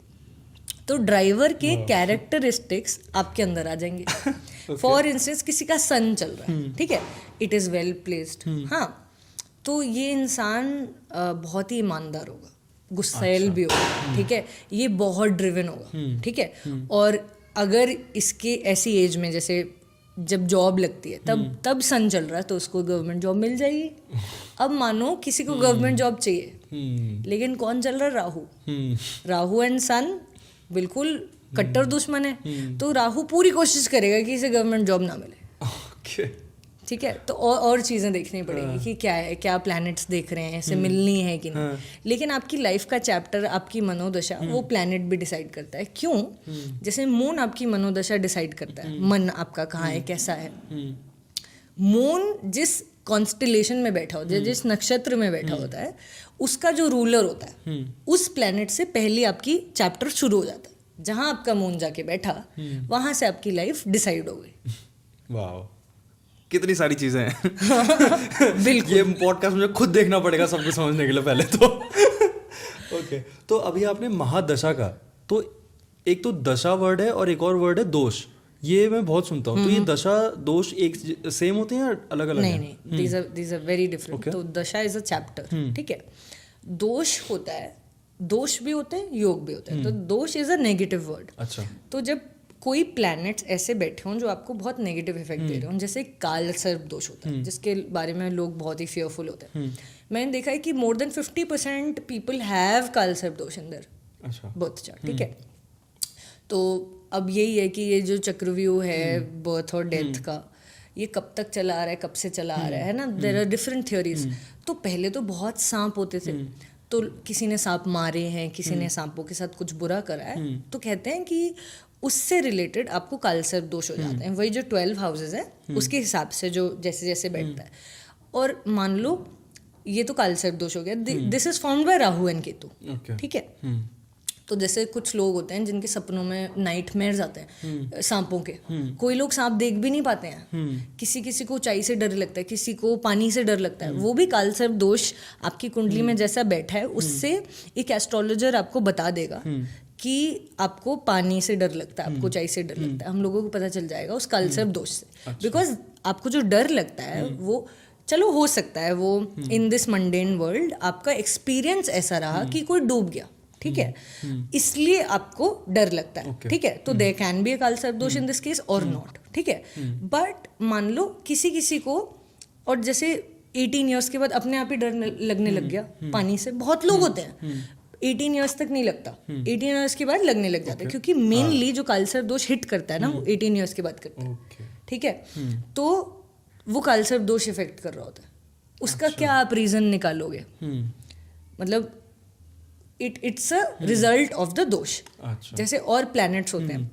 Speaker 1: तो ड्राइवर के कैरेक्टरिस्टिक्स आपके अंदर आ जाएंगे। फॉर इंस्टेंस किसी का सन चल रहा है, ठीक है, इट इज़ वेल प्लेस्ड, हाँ, तो ये इंसान बहुत ही ईमानदार होगा, गुस्सैल भी होगा, ठीक है, ये बहुत ड्रिवन होगा, ठीक है। और अगर इसके ऐसी एज में जैसे जब जॉब लगती है तब सन चल रहा है तो उसको गवर्नमेंट जॉब मिल जाएगी। अब मानो किसी को गवर्नमेंट जॉब चाहिए, लेकिन कौन चल रहा है? राहु एंड सन बिल्कुल कट्टर दुश्मन है, तो राहु पूरी कोशिश करेगा कि इसे गवर्नमेंट जॉब ना मिले, ठीक है। तो और चीज़ें देखनी पड़ेगी कि क्या है, क्या प्लैनेट्स देख रहे हैं, इसे मिलनी है कि नहीं। लेकिन आपकी लाइफ का चैप्टर, आपकी मनोदशा, वो प्लैनेट भी डिसाइड करता है। क्यों? जैसे मून आपकी मनोदशा डिसाइड करता है, मन आपका कहाँ है, कैसा है। मून जिस कॉन्स्टिलेशन में बैठा होता है, जिस नक्षत्र में बैठा होता है, उसका जो रूलर होता है, उस प्लैनेट से पहले आपकी चैप्टर शुरू हो जाता है। जहाँ आपका मून जाके बैठा, वहाँ से आपकी लाइफ डिसाइड हो गई।
Speaker 2: वाह, कितनी सारी चीजें हैं। बिल्कुल, ये पॉडकास्ट मुझे खुद देखना पड़ेगा सब कुछ समझने के लिए पहले तो। ओके, तो अभी आपने महादशा का, तो एक तो दशा वर्ड है और एक और वर्ड है दोष, ये मैं बहुत सुनता हूँ। तो ये दशा दोष एक सेम होते हैं या अलग अलग?
Speaker 1: नहीं, these are very different। तो दशा इज अ चैप्टर, ठीक है। दोष होता है, दोष भी होते हैं, योग भी होते हैं। तो दोष इज अ नेगेटिव वर्ड। अच्छा। तो जब कोई प्लैनेट्स ऐसे बैठे हों जो आपको बहुत नेगेटिव इफेक्ट दे रहे हों, जैसे काल सर्प दोष होता है, जिसके बारे में लोग बहुत ही फियरफुल होते हैं। मैंने देखा है कि मोर देन 50% पीपल हैव काल सर्प दोष इन देयर बर्थ चार्ट, ठीक है। तो अब यही है कि ये जो चक्रव्यूह है बर्थ और डेथ का, ये कब तक चला आ रहा है, कब से चला आ रहा है ना। There are different theories. तो पहले तो बहुत सांप होते थे, तो किसी ने सांप मारे हैं, किसी ने सांपों के साथ कुछ बुरा करा है, तो कहते हैं कि उससे रिलेटेड आपको कालसर्प दोष हो जाते हैं। वही जो 12 हाउसेज हैं उसके हिसाब से जो जैसे जैसे बैठता है। और मान लो ये तो कालसर्प दोष हो गया, this is formed by Rahu and Ketu, ठीक है। तो जैसे कुछ लोग होते हैं जिनके सपनों में नाइटमेयर्स आते हैं सांपों के। कोई लोग सांप देख भी नहीं पाते हैं, किसी किसी को ऊंचाई से डर लगता है, किसी को पानी से डर लगता है। वो भी कालसर्प दोष आपकी कुंडली में जैसा बैठा है, उससे एक एस्ट्रोलॉजर आपको बता देगा कि आपको पानी से डर लगता है, आपको ऊंचाई से डर लगता है। हम लोगों को पता चल जाएगा उस कालसर्प दोष से, बिकॉज आपको जो डर लगता है वो, चलो हो सकता है वो इन दिस मंडेन वर्ल्ड आपका एक्सपीरियंस ऐसा रहा कि कोई डूब गया, ठीक है, इसलिए आपको डर लगता है, ठीक है। तो देयर कैन बी अ कालसर्प दोष इन दिस केस और नॉट, ठीक है। बट मान लो किसी किसी को, और जैसे 18 ईयर्स के बाद अपने आप ही डर लगने लग गया पानी से, बहुत लोग होते हैं 18 ईयर्स तक नहीं लगता, 18 ईयर्स के बाद लगने लग जाता है, क्योंकि मेनली जो कालसर्प दोष हिट करता है ना वो 18 ईयर्स के बाद करता है, ठीक है। तो वो कालसर्प दोष इफेक्ट कर रहा होता है, उसका क्या आप रीजन निकालोगे, मतलब it's a result of the दोष। जैसे और प्लैनेट्स होते हैं,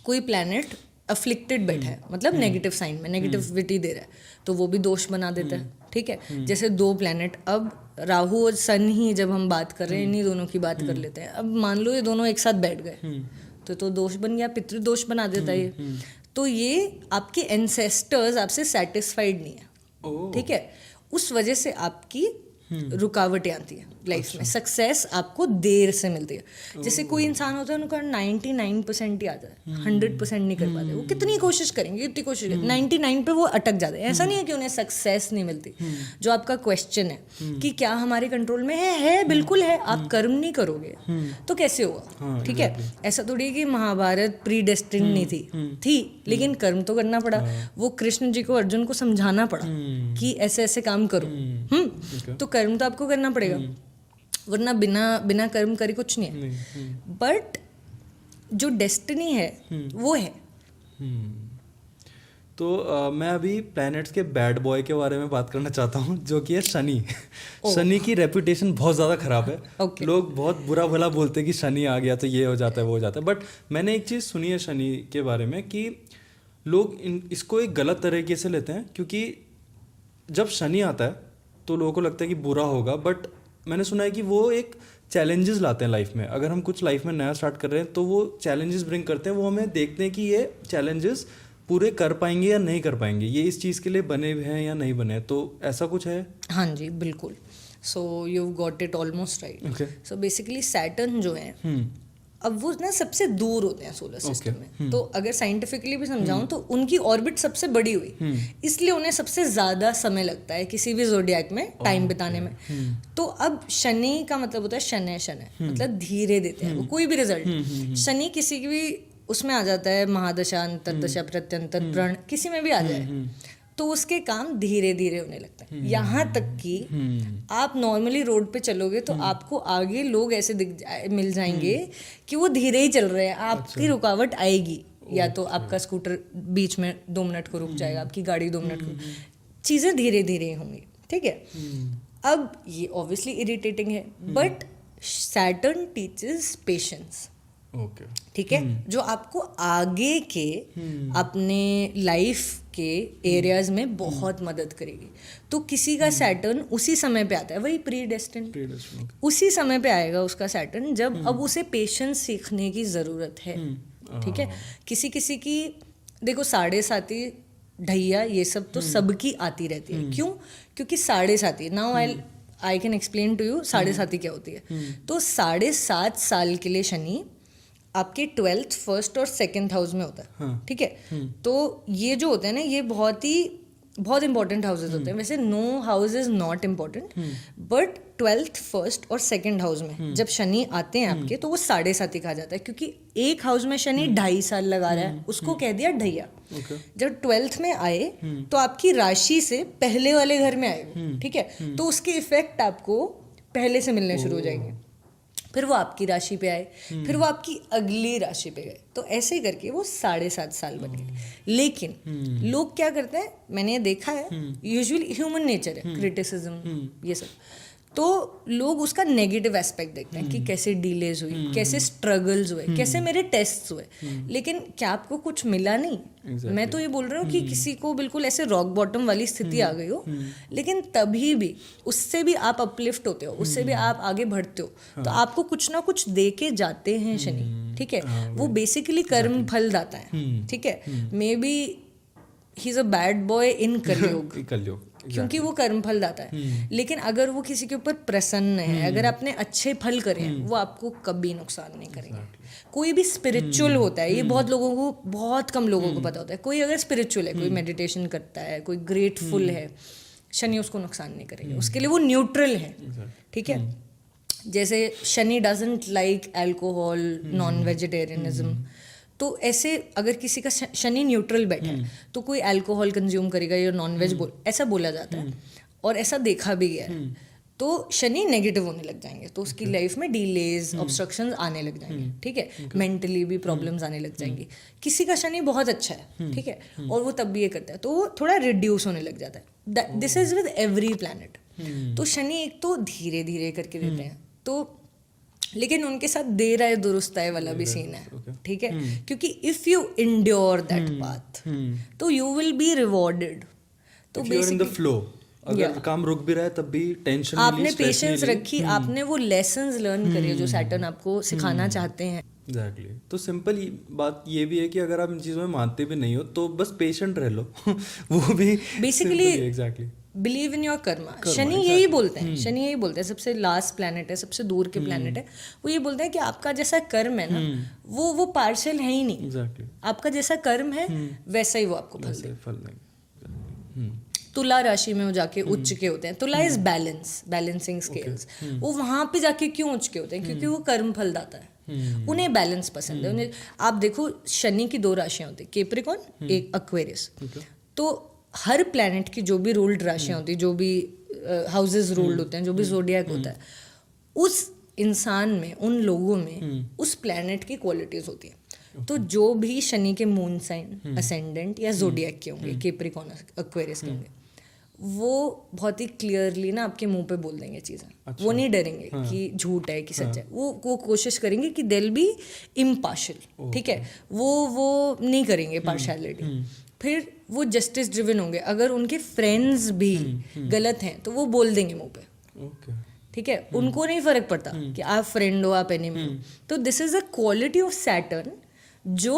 Speaker 1: कोई प्लैनेट अफ्लिक्टेड बैठा है, मतलब नेगेटिव साइन में नेगेटिविटी दे रहा है, तो वो भी दोष बना देता है, ठीक है। जैसे दो प्लैनेट, अब राहु और सन ही जब हम बात कर रहे हैं, इन्हीं दोनों की बात कर लेते हैं। अब मान लो ये दोनों एक साथ बैठ गए, तो दोष बन गया, पितृदोष बना देता है ये। तो ये आपके एंसेस्टर्स आपसे सेटिस्फाइड नहीं है, ठीक है, उस वजह से आपकी रुकावटें आती है लाइफ में, सक्सेस आपको देर से मिलती है। जैसे कोई इंसान होता है उनका 99% ही आता है, 100% नहीं कर पाते, वो कितनी कोशिश करेंगे, कितनी कोशिश करेंगे, 99 पे वो अटक जाते हैं। ऐसा नहीं है कि उन्हें सक्सेस नहीं मिलती। जो आपका क्वेश्चन है कि क्या हमारे कंट्रोल में है, बिल्कुल है। आप कर्म नहीं करोगे तो कैसे होगा, ठीक है। ऐसा थोड़ी है कि महाभारत प्री डेस्टिन्ड नहीं थी, लेकिन कर्म तो करना पड़ा। वो कृष्ण जी को, अर्जुन को समझाना पड़ा कि ऐसे ऐसे काम करो, तो कर्म तो आपको करना पड़ेगा, वरना बिना कर्म करे कुछ नहीं है। बट जो डेस्टिनी है वो है।
Speaker 2: तो मैं अभी प्लैनेट्स के बैड बॉय के बारे में बात करना चाहता हूँ, जो कि है शनि। शनि की रेपुटेशन बहुत ज़्यादा ख़राब है। लोग बहुत बुरा भला बोलते हैं कि शनि आ गया तो ये हो जाता है, वो हो जाता है। बट मैंने एक चीज़ सुनी है शनि के बारे में कि लोग इसको एक गलत तरीके से लेते हैं, क्योंकि जब शनि आता है तो लोगों को लगता है कि बुरा होगा, बट मैंने सुना है कि वो एक चैलेंजेस लाते हैं लाइफ में। अगर हम कुछ लाइफ में नया स्टार्ट कर रहे हैं तो वो चैलेंजेस ब्रिंग करते हैं, वो हमें देखते हैं कि ये चैलेंजेस पूरे कर पाएंगे या नहीं कर पाएंगे, ये इस चीज़ के लिए बने हुए हैं या नहीं बने। तो ऐसा कुछ है?
Speaker 1: हाँ जी, बिल्कुल। So you got it almost right. So basically Saturn जो है अब वो ना सबसे दूर होते हैं सोलर सिस्टम में। तो अगर साइंटिफिकली भी समझाऊं तो उनकी ऑर्बिट सबसे बड़ी हुई, इसलिए उन्हें सबसे ज़्यादा समय लगता है किसी भी ज़ोडिएक में टाइम बिताने में। तो अब शनि का मतलब होता है शनै शनै, मतलब धीरे देते हैं वो कोई भी रिजल्ट। शनि किसी की भी उसमें आ जाता है, महादशा, अंतर्दशा, प्रत्यंतर, प्रण, किसी में भी आ जाए तो उसके काम धीरे धीरे होने लगते हैं। यहाँ तक कि आप नॉर्मली रोड पे चलोगे तो आपको आगे लोग ऐसे मिल जाएंगे कि वो धीरे ही चल रहे हैं, आपकी रुकावट आएगी, या तो आपका स्कूटर बीच में 2 मिनट को रुक जाएगा, आपकी गाड़ी 2 मिनट को, चीज़ें धीरे धीरे होंगी, ठीक है। अब ये ऑब्वियसली इरिटेटिंग है, बट सैटर्न टीचेस पेशेंस, ठीक है, जो आपको आगे के अपने लाइफ के एरियाज में बहुत मदद करेगी। तो किसी का सैटर्न उसी समय पे आता है, वही प्रीडेस्टिन्ड, उसी समय पे आएगा उसका सैटर्न जब अब उसे पेशेंस सीखने की ज़रूरत है, ठीक है। किसी किसी की देखो 7.5 ढैया ये सब तो सबकी आती रहती है। क्यों? क्योंकि 7.5 now I can explain to you 7.5 क्या होती है। तो 7.5 साल के लिए शनि आपके 12th, 1st और 2nd हाउस में होता है, ठीक है। तो ये जो होते हैं ना, ये बहुत इंपॉर्टेंट हाउसेज होते हैं। वैसे no house is not important, but 12th, 1st और 2nd हाउस में जब शनि आते हैं आपके, तो वो 7.5 कहा जाता है, क्योंकि एक हाउस में शनि 2.5 साल लगा रहा है, उसको कह दिया ढैया। जब 12th में आए तो आपकी राशि से पहले वाले घर में आए, ठीक है, तो उसके इफेक्ट आपको पहले से मिलने शुरू हो जाएंगे। फिर वो आपकी राशि पे आए, फिर वो आपकी अगली राशि पे गए, तो ऐसे ही करके वो 7.5 साल बन गए। लेकिन लोग क्या करते हैं, मैंने ये देखा है, यूजुअली ह्यूमन नेचर है क्रिटिसिज्म ये सब, तो लोग उसका नेगेटिव एस्पेक्ट देखते हैं कि कैसे डिलेज हुई, कैसे स्ट्रगल्स हुए, कैसे मेरे टेस्ट्स हुए, लेकिन क्या आपको कुछ मिला नहीं। मैं तो ये बोल रहा हूँ कि किसी को बिल्कुल ऐसे रॉक बॉटम वाली स्थिति आ गई हो, लेकिन तभी भी उससे भी आप अपलिफ्ट होते हो, उससे भी आप आगे बढ़ते हो, तो आपको कुछ ना कुछ दे के जाते हैं शनि, ठीक है। वो बेसिकली कर्म फल दाता है, ठीक है। May be he is a bad boy in कलयुग क्योंकि वो कर्म फल दाता है, लेकिन अगर वो किसी के ऊपर प्रसन्न है, अगर आपने अच्छे फल करे हैं, वो आपको कभी नुकसान नहीं करेंगे। कोई भी स्पिरिचुअल होता है, ये बहुत कम लोगों को पता होता है। कोई अगर स्पिरिचुअल है, कोई मेडिटेशन करता है, कोई ग्रेटफुल है, शनि उसको नुकसान नहीं करेंगे, उसके लिए वो न्यूट्रल है, ठीक है। जैसे Shani doesn't like alcohol, non vegetarianism, तो ऐसे अगर किसी का शनि न्यूट्रल बैठा है तो कोई अल्कोहल कंज्यूम करेगा या नॉन वेज ऐसा बोला जाता है, और ऐसा देखा भी गया है। तो शनि नेगेटिव होने लग जाएंगे, तो उसकी लाइफ में डिलेज, ऑब्स्ट्रक्शंस आने लग जाएंगे, ठीक है। मेंटली भी प्रॉब्लम्स आने लग जाएंगी। किसी का शनि बहुत अच्छा है, ठीक है, और वो तब भी ये करता है, तो वो थोड़ा रिड्यूस होने लग जाता है। This is with every planet. तो शनि एक तो धीरे धीरे करके देते हैं, तो लेकिन उनके साथ देर आए दुरुस्त आए वाला भी सीन है, ठीक है। क्योंकि if you endure that path तो यू विल बी रिवॉर्डेड। तो
Speaker 2: बेसिकली फ्लो, अगर काम रुक भी रहा है तब भी टेंशन नहीं ली,
Speaker 1: आपने पेशेंस रखी, आपने वो लेसन्स लर्न करे जो सैटर्न आपको सिखाना चाहते हैं।
Speaker 2: एग्जैक्टली। तो सिंपल बात ये भी है कि अगर आप इन चीज़ों में मानते भी नहीं हो तो बस पेशेंट रह लो वो भी
Speaker 1: basically
Speaker 2: exactly
Speaker 1: believe in your Karma. Shani यही बोलते हैं, शनि यही बोलते हैं, सबसे लास्ट प्लैनेट है, सबसे दूर के प्लैनेट है, वो ये बोलते हैं कि आपका जैसा कर्म है ना, वो पार्शियल है ही नहीं।
Speaker 2: एग्जैक्टली।
Speaker 1: आपका जैसा कर्म है वैसा ही वो आपको फल
Speaker 2: देगा।
Speaker 1: तुला राशि में वो जाके उच्च के होते हैं। तुला इज बैलेंसिंग स्केल्स। वो वहां पे जाके क्यों उच्च के होते हैं? क्योंकि वो कर्म फल दाता है, उन्हें बैलेंस पसंद है। उन्हें आप देखो, शनि की 2 राशियां होती है, कैप्रिकॉर्न, एक एक्वेरियस। तो हर प्लैनेट की जो भी रूल्ड राशियां होती है, जो भी हाउसेस रूल्ड होते हैं, जो भी ज़ोडिएक होता है, उस इंसान में, उन लोगों में उस प्लैनेट की क्वालिटीज होती है। तो जो भी शनि के मून साइन, असेंडेंट या ज़ोडिएक के होंगे, कैप्रिकॉर्न, एक्वेरियस के होंगे, वो बहुत ही क्लियरली ना आपके मुंह पे बोल देंगे चीज़ें। अच्छा। वो नहीं डरेंगे कि झूठ है कि सच है। वो कोशिश करेंगे कि दिल बी इम्पार्शियल, ठीक है। वो नहीं करेंगे पार्शियलिटी। फिर वो जस्टिस ड्रिवन होंगे। अगर उनके फ्रेंड्स भी गलत हैं तो वो बोल देंगे मुंह पे, ठीक है। उनको नहीं फर्क पड़ता कि आप फ्रेंड हो, आप एनिमी हो। तो this is a quality of Saturn जो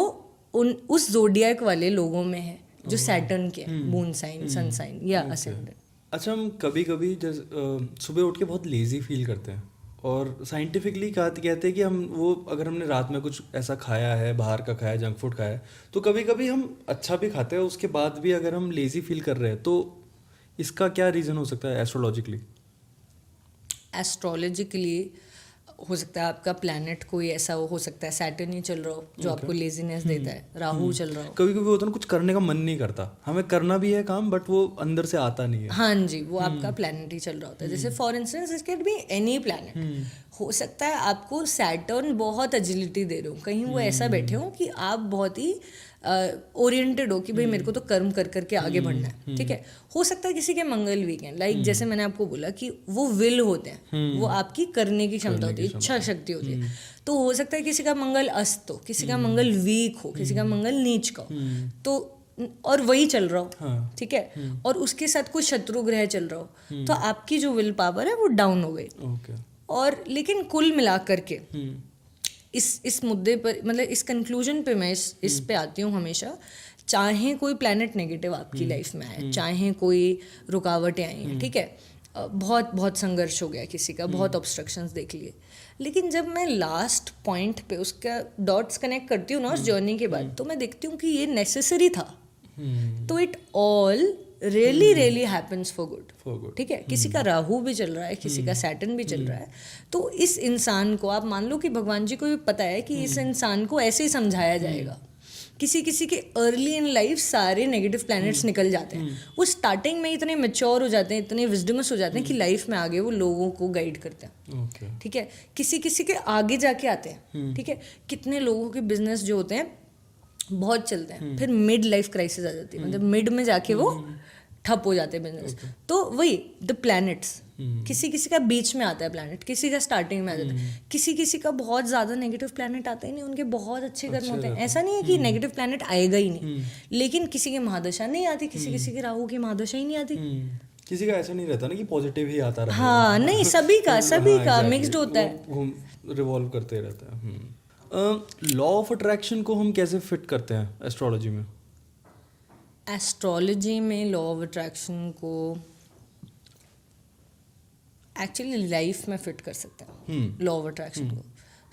Speaker 1: उस ज़ोडिएक वाले लोगों में है, जो सैटर्न के मून साइन, सन साइन या असेंडेंट।
Speaker 2: अच्छा, हम कभी कभी सुबह उठ के बहुत लेजी फील करते हैं और साइंटिफिकली कहते हैं कि हम वो अगर हमने रात में कुछ ऐसा खाया है, बाहर का खाया, जंक फूड खाया है, तो कभी कभी हम अच्छा भी खाते हैं, उसके बाद भी अगर हम लेजी फील कर रहे हैं, तो इसका क्या रीज़न हो सकता है एस्ट्रोलॉजिकली?
Speaker 1: एस्ट्रोलॉजिकली हो सकता है आपका प्लैनेट कोई ऐसा हो सकता है, सैटर्न ही चल रहा हो जो आपको लेजीनेस देता है, राहु चल रहा हो।
Speaker 2: कभी कभी होता है ना, कुछ करने का मन नहीं करता, हमें करना भी है काम, बट वो अंदर से आता नहीं है।
Speaker 1: हाँ जी, वो आपका प्लैनेट ही चल रहा होता है। जैसे for instance it can be any planet. हो सकता है आपको सैटर्न बहुत एजिलिटी दे रहे हो, कहीं वो ऐसा बैठे हो कि आप बहुत ही ओरिएंटेड हो कि भाई मेरे को तो कर्म कर करके आगे बढ़ना है, ठीक है। हो सकता है किसी के मंगल वीक हैं, लाइक जैसे मैंने आपको बोला कि वो विल होते हैं, वो आपकी करने की क्षमता होती है, इच्छा शक्ति होती है। तो हो सकता है किसी का मंगल अस्त हो, किसी का मंगल वीक हो, किसी का मंगल नीच का हो, तो और वही चल रहा हो, ठीक है, और उसके साथ कोई शत्रु ग्रह चल रहा हो, तो आपकी जो विल पावर है वो डाउन हो गई। और लेकिन कुल मिला करके इस मुद्दे पर, मतलब इस कंक्लूजन पे मैं इस पे आती हूँ हमेशा, चाहे कोई प्लैनेट नेगेटिव आपकी लाइफ में आए, चाहे कोई रुकावटें आई हैं, ठीक है, बहुत बहुत संघर्ष हो गया किसी का, बहुत ऑब्स्ट्रक्शंस देख लिए, लेकिन जब मैं लास्ट पॉइंट पे उसका डॉट्स कनेक्ट करती हूँ ना उस जर्नी के बाद, तो मैं देखती हूँ कि ये नेसेसरी था। तो it all really happens for good, ठीक है। किसी का राहु भी चल रहा है, किसी का सैटर्न भी चल रहा है, तो इस इंसान को आप मान लो कि भगवान जी को भी पता है कि इस इंसान को ऐसे ही समझाया जाएगा। किसी किसी के अर्ली इन लाइफ सारे नेगेटिव प्लैनेट्स निकल जाते हैं, वो स्टार्टिंग में इतने मैच्योर हो जाते हैं, इतने विजडमस हो जाते हैं कि लाइफ में आगे वो लोगों को गाइड करते हैं, ठीक है। किसी किसी के आगे जाके आते हैं, ठीक है। कितने लोगों के बिजनेस जो होते हैं बहुत चलते हैं, फिर मिड लाइफ क्राइसिस आ जाती है, मतलब मिड में जाके वो ठप हो जाते हैं बिजनेस। तो वही द प्लैनेट्स, किसी किसी का बीच में आता है प्लैनेट, किसी का स्टार्टिंग में आ जाता है, किसी किसी का बहुत ज़्यादा नेगेटिव प्लैनेट आता ही नहीं, उनके बहुत अच्छे कर्म होते हैं। ऐसा नहीं है कि नेगेटिव प्लैनेट आएगा ही नहीं, लेकिन किसी की महादशा नहीं आती, किसी किसी की राहु की महादशा ही नहीं आती।
Speaker 2: किसी का ऐसा नहीं रहता ना कि पॉजिटिव ही आता रहता है।
Speaker 1: हाँ नहीं, सभी का मिक्स्ड होता है,
Speaker 2: रिवॉल्व करते रहता है। लॉ ऑफ अट्रैक्शन को हम कैसे फिट करते हैं एस्ट्रोलॉजी में?
Speaker 1: एस्ट्रोलॉजी में लॉ ऑफ अट्रैक्शन को एक्चुअली लाइफ में फिट कर सकते हैं, लॉ ऑफ अट्रैक्शन को।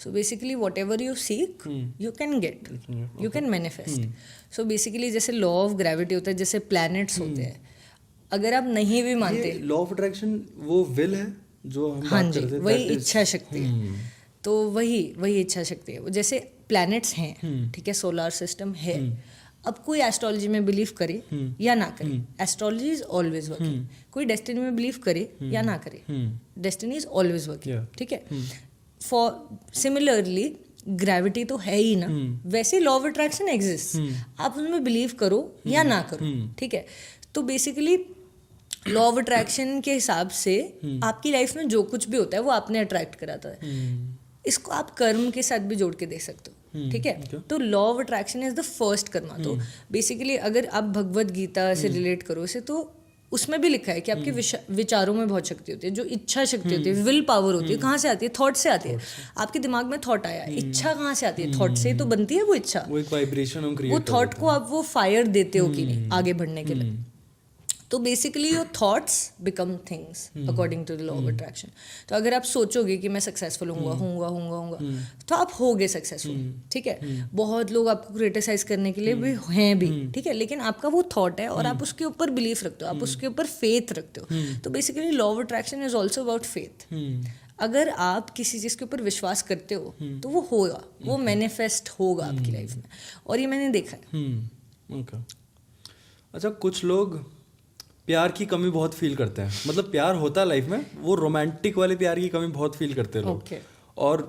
Speaker 1: So basically what ever you seek you can get, you can manifest. So basically जैसे लॉ ऑफ ग्रेविटी होता है, जैसे प्लैनेट्स होते हैं, अगर आप नहीं भी मानते,
Speaker 2: लॉ ऑफ अट्रैक्शन वो विल है जो हम
Speaker 1: हाँ जी, वही इच्छा शक्ति है। तो वही इच्छा शक्ति है। वो जैसे प्लैनेट्स हैं, ठीक है, सोलर सिस्टम है। अब कोई एस्ट्रोलॉजी में बिलीव करे या ना करे, एस्ट्रोलॉजी इज ऑलवेज वर्किंग। कोई डेस्टिनी में बिलीव करे या ना करे, डेस्टिनी इज ऑलवेज वर्किंग, ठीक है। फॉर सिमिलरली ग्रेविटी तो है ही ना, वैसे लॉ ऑफ अट्रैक्शन एग्जिस्ट, आप उसमें बिलीव करो या ना करो, ठीक है। तो बेसिकली लॉ ऑफ अट्रैक्शन के हिसाब से आपकी लाइफ में जो कुछ भी होता है वो आपने अट्रैक्ट कराता है। इसको आप कर्म के साथ भी जोड़ के देख सकते हो, ठीक है। तो law of attraction is the first Karma. तो बेसिकली अगर आप भगवत गीता से रिलेट करो इसे, तो उसमें भी लिखा है कि आपके विचारों में बहुत शक्ति होती है, जो इच्छा शक्ति होती है, विल पावर होती है। कहाँ से आती है? थॉट से आती है। आपके दिमाग में थॉट आया, इच्छा कहाँ से आती है? थॉट से तो बनती है वो इच्छा।
Speaker 2: वो एक वाइब्रेशन हम क्रिएट
Speaker 1: वो थॉट को आप वो फायर देते हो कि नहीं आगे बढ़ने के लिए। तो basically your thoughts become things according to the law of attraction. तो अगर आप सोचोगे कि मैं सक्सेसफुल होऊंगा, तो आप होगे सक्सेसफुल, ठीक है। बहुत लोग आपको क्रिटिसाइज करने के लिए भी हैं भी, ठीक है, लेकिन आपका वो थॉट है और आप उसके ऊपर बिलीफ रखते हो, आप उसके ऊपर फेथ रखते हो। तो basically law of attraction is also about faith. अगर आप किसी चीज़ के ऊपर विश्वास करते हो तो वो होगा, वो मैनिफेस्ट होगा आपकी लाइफ में, और ये मैंने देखा है।
Speaker 2: अच्छा, कुछ लोग प्यार की कमी बहुत फील करते हैं, मतलब प्यार होता है लाइफ में, वो रोमांटिक वाले प्यार की कमी बहुत फील करते हैं लोग, और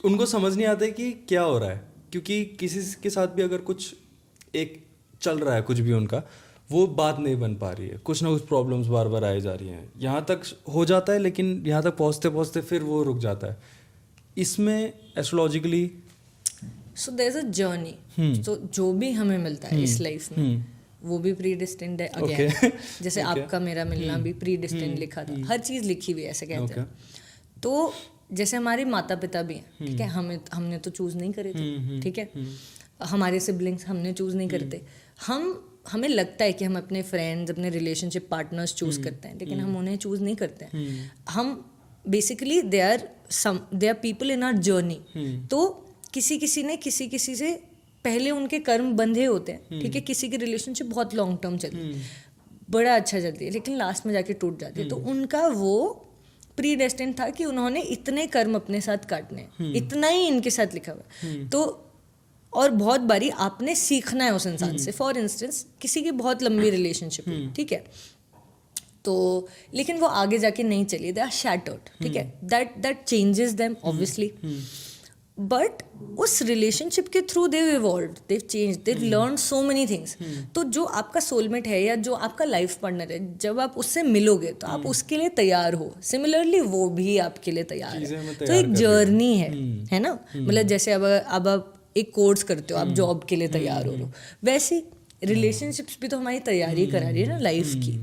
Speaker 2: उनको समझ नहीं आता है कि क्या हो रहा है, क्योंकि किसी के साथ भी अगर कुछ एक चल रहा है, कुछ भी उनका वो बात नहीं बन पा रही है, कुछ ना कुछ प्रॉब्लम्स बार बार आई जा रही हैं, यहाँ तक हो जाता है, लेकिन यहाँ तक पहुँचते पहुँचते फिर वो रुक जाता है। इसमें astrologically
Speaker 1: so there is a journey, तो जो भी हमें मिलता है इस लाइफ में वो भी प्री डिस्टिंड है अगेन। जैसे आपका मेरा मिलना भी प्री डिस्टिंड लिखा था, हर चीज़ लिखी हुई है, ऐसे कहते हैं। तो जैसे हमारे माता पिता भी हैं, ठीक है, हमने तो चूज़ नहीं करे थे, ठीक है, हमारे सिबलिंग्स हमने चूज़ नहीं करते, हमें लगता है कि हम अपने फ्रेंड्स, अपने रिलेशनशिप पार्टनर्स चूज़ करते हैं, लेकिन हम उन्हें चूज़ नहीं करते हैं। हम basically they are people in our journey. तो किसी ने किसी से पहले उनके कर्म बंधे होते हैं, ठीक है. किसी की रिलेशनशिप बहुत लॉन्ग टर्म चलती है, बड़ा अच्छा चलती है, लेकिन लास्ट में जाके टूट जाती है. तो उनका वो प्री डेस्टिन्ड था कि उन्होंने इतने कर्म अपने साथ काटने हैं, इतना ही इनके साथ लिखा हुआ है. तो और बहुत बारी आपने सीखना है उस इंसान से. फॉर इंस्टेंस किसी की बहुत लंबी रिलेशनशिप है, ठीक है, तो लेकिन वो आगे जाके नहीं चली, दे आर शैटर्ड, ठीक है. That changes them obviously, but उस रिलेशनशिप के थ्रू देव इवॉल्व्ड, देव चेंज्ड, देव लर्न सो मेनी थिंग्स. तो जो आपका सोलमेट है या जो आपका लाइफ पार्टनर है, जब आप उससे मिलोगे तो आप उसके लिए तैयार हो. सिमिलरली वो भी आपके लिए तैयार है. तो एक जर्नी है ना. मतलब जैसे अब आप एक कोर्स करते हो, आप जॉब के लिए तैयार हो रहे हो, वैसे रिलेशनशिप्स भी तो हमारी तैयारी करा रही है ना लाइफ की.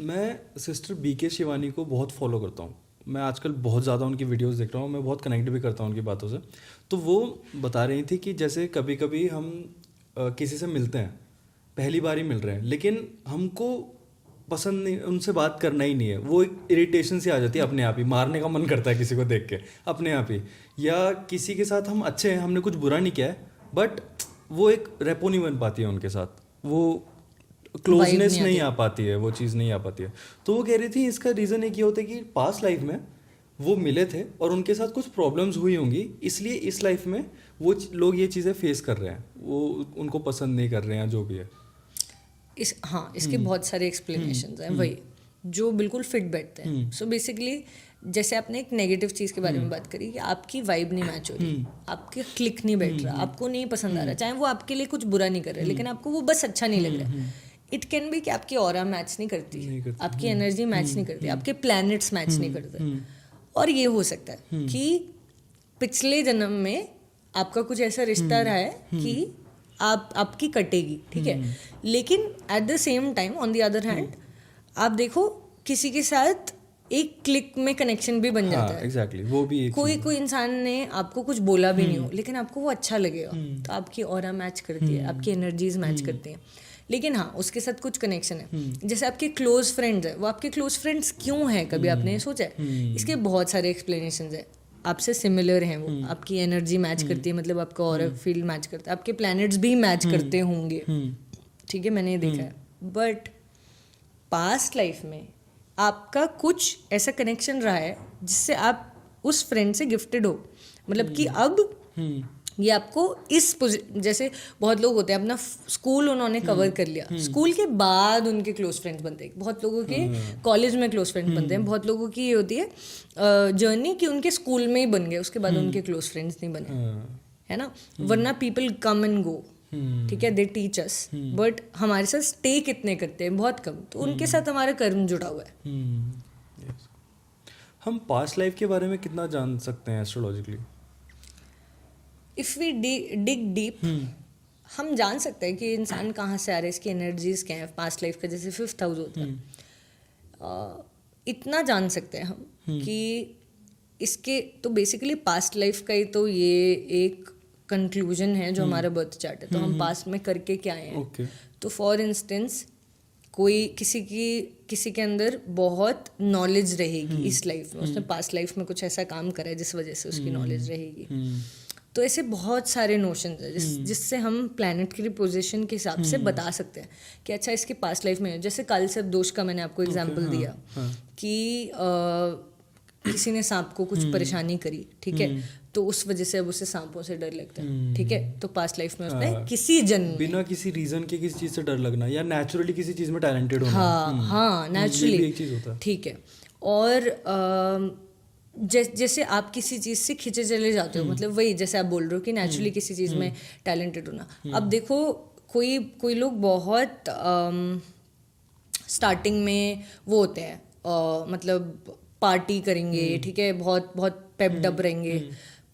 Speaker 2: मैं सिस्टर BK शिवानी को बहुत फॉलो करता हूँ. मैं आजकल बहुत ज़्यादा उनकी वीडियोस देख रहा हूँ, मैं बहुत कनेक्ट भी करता हूँ उनकी बातों से. तो वो बता रही थी कि जैसे कभी कभी हम किसी से मिलते हैं, पहली बार ही मिल रहे हैं, लेकिन हमको पसंद नहीं, उनसे बात करना ही नहीं है. वो एक इरिटेशन सी आ जाती है अपने आप ही, मारने का मन करता है किसी को देख के अपने आप ही. या किसी के साथ हम अच्छे हैं, हमने कुछ बुरा नहीं किया है, बट वो एक रेपो नहीं बन पाती है उनके साथ, वो क्लोजनेस नहीं आ पाती है, वो चीज़ नहीं आ पाती है. तो वो कह रही थी इसका रीज़न एक ये होता है कि पास्ट लाइफ में वो मिले थे और उनके साथ कुछ प्रॉब्लम्स हुई होंगी, इसलिए इस लाइफ में वो लोग ये चीज़ें फेस कर रहे हैं, वो उनको पसंद नहीं कर रहे हैं, जो भी है.
Speaker 1: इसके बहुत सारे एक्सप्लेनेशंस हैं, वही जो बिल्कुल फिट बैठते हैं. सो बेसिकली जैसे आपने एक नेगेटिव चीज़ के बारे में बात करी कि आपकी वाइब नहीं मैच हो रही, आपके क्लिक नहीं बैठ रहा, आपको नहीं पसंद आ रहा, चाहे वो आपके लिए कुछ बुरा नहीं कर रहा, लेकिन आपको वो बस अच्छा नहीं लग रहा. इट कैन बी कि आपकी ऑरा मैच नहीं करती, आपकी एनर्जी मैच नहीं करती, आपके प्लैनेट्स मैच नहीं करते. और ये हो सकता है कि पिछले जन्म में आपका कुछ ऐसा रिश्ता रहा है कि आपकी कटेगी, ठीक है. लेकिन at the same time on the other hand आप देखो किसी के साथ एक क्लिक में कनेक्शन भी बन जाता है.
Speaker 2: एग्जैक्टली, वो भी एक
Speaker 1: कोई इंसान ने आपको कुछ बोला भी नहीं हो, लेकिन आपको वो अच्छा लगेगा, तो आपकी ऑरा मैच करती है, आपकी एनर्जीज मैच करती हैं. लेकिन हाँ, उसके साथ कुछ कनेक्शन है. जैसे आपके क्लोज फ्रेंड्स है, वो आपके क्लोज फ्रेंड्स क्यों हैं, कभी आपने सोचा है? इसके बहुत सारे एक्सप्लेनेशंस है. आपसे सिमिलर हैं वो, आपकी एनर्जी मैच करती है, मतलब आपका ऑरा फील्ड मैच करता है, आपके प्लैनेट्स भी मैच करते होंगे, ठीक है, मैंने ये देखा है. बट पास्ट लाइफ में आपका कुछ ऐसा कनेक्शन रहा है जिससे आप उस फ्रेंड से गिफ्टेड हो. मतलब कि अब ये आपको जैसे बहुत लोग होते हैं अपना स्कूल उन्होंने कवर कर लिया, स्कूल के बाद उनके क्लोज फ्रेंड्स बनते हैं. बहुत लोगों के कॉलेज में क्लोज फ्रेंड्स बनते हैं, बहुत लोगों की ये होती है जर्नी कि उनके स्कूल में ही बन गए, उसके बाद उनके क्लोज फ्रेंड्स नहीं बने, है ना. वरना पीपल कम एंड गो, ठीक है, दे टीच अस, बट हमारे साथ स्टे कितने करते हैं, बहुत कम. तो उनके साथ हमारा कर्म जुड़ा हुआ है.
Speaker 2: हम पास्ट लाइफ के बारे में कितना जान सकते हैं astrologically?
Speaker 1: If we dig deep हम जान सकते हैं कि इंसान कहाँ से आ रहा है, इसकी एनर्जीज क्या है. पास्ट लाइफ का जैसे 5th हाउस होता है, इतना जान सकते हैं हम कि इसके तो बेसिकली पास्ट लाइफ का ही तो ये एक कंक्लूजन है जो हमारा बर्थ चार्ट है. तो हम पास्ट में करके क्या आए हैं. तो फॉर इंस्टेंस कोई किसी के अंदर बहुत नॉलेज रहेगी इस लाइफ में, उसने पास्ट लाइफ में कुछ ऐसा काम करा है जिस वजह से उसकी नॉलेज रहेगी. तो ऐसे बहुत सारे नोशंस हैं जिससे हम प्लैनेट की पोजीशन के हिसाब से बता सकते हैं कि अच्छा इसके पास्ट लाइफ में, जैसे कालसर्प दोष का मैंने आपको एग्जांपल दिया कि किसी ने सांप को कुछ परेशानी करी, ठीक है, तो उस वजह से अब उसे सांपों से डर लगता है, ठीक है. तो पास्ट लाइफ में उसने किसी जन्म
Speaker 2: बिना किसी रीजन के किसी चीज से डर लगना या नेचुरली किसी चीज में टैलेंटेड होना,
Speaker 1: हाँ नेचुरली
Speaker 2: एक चीज होता है,
Speaker 1: ठीक है. और जैसे आप किसी चीज़ से खिंचे चले जाते हो, मतलब वही जैसे आप बोल रहे हो कि नेचुरली किसी चीज़ में टैलेंटेड होना. अब देखो कोई लोग बहुत स्टार्टिंग में वो होते हैं, मतलब पार्टी करेंगे, ठीक है, बहुत बहुत पेप्ड अप रहेंगे,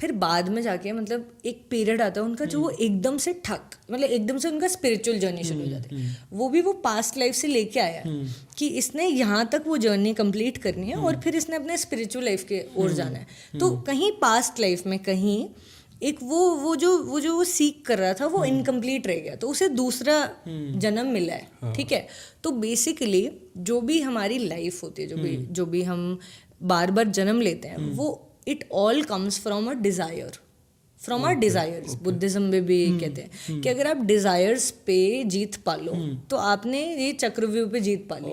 Speaker 1: फिर बाद में जाके मतलब एक पीरियड आता है उनका जो वो एकदम से मतलब एकदम से उनका स्पिरिचुअल जर्नी शुरू हो जाती है. वो भी वो पास्ट लाइफ से लेके आया है कि इसने यहाँ तक वो जर्नी कंप्लीट करनी है और फिर इसने अपने स्पिरिचुअल लाइफ के ओर जाना है. तो कहीं पास्ट लाइफ में कहीं एक वो जो वो सीख कर रहा था वो इनकम्प्लीट रह गया, तो उसे दूसरा जन्म मिला है, ठीक है। तो बेसिकली जो भी हमारी लाइफ होती है, जो भी हम बार बार जन्म लेते हैं, वो it all comes from a desire, from our desires. Buddhism में भी कहते हैं कि अगर आप डिजायर्स पे जीत पालो तो आपने ये चक्रव्यूह पे जीत पाली।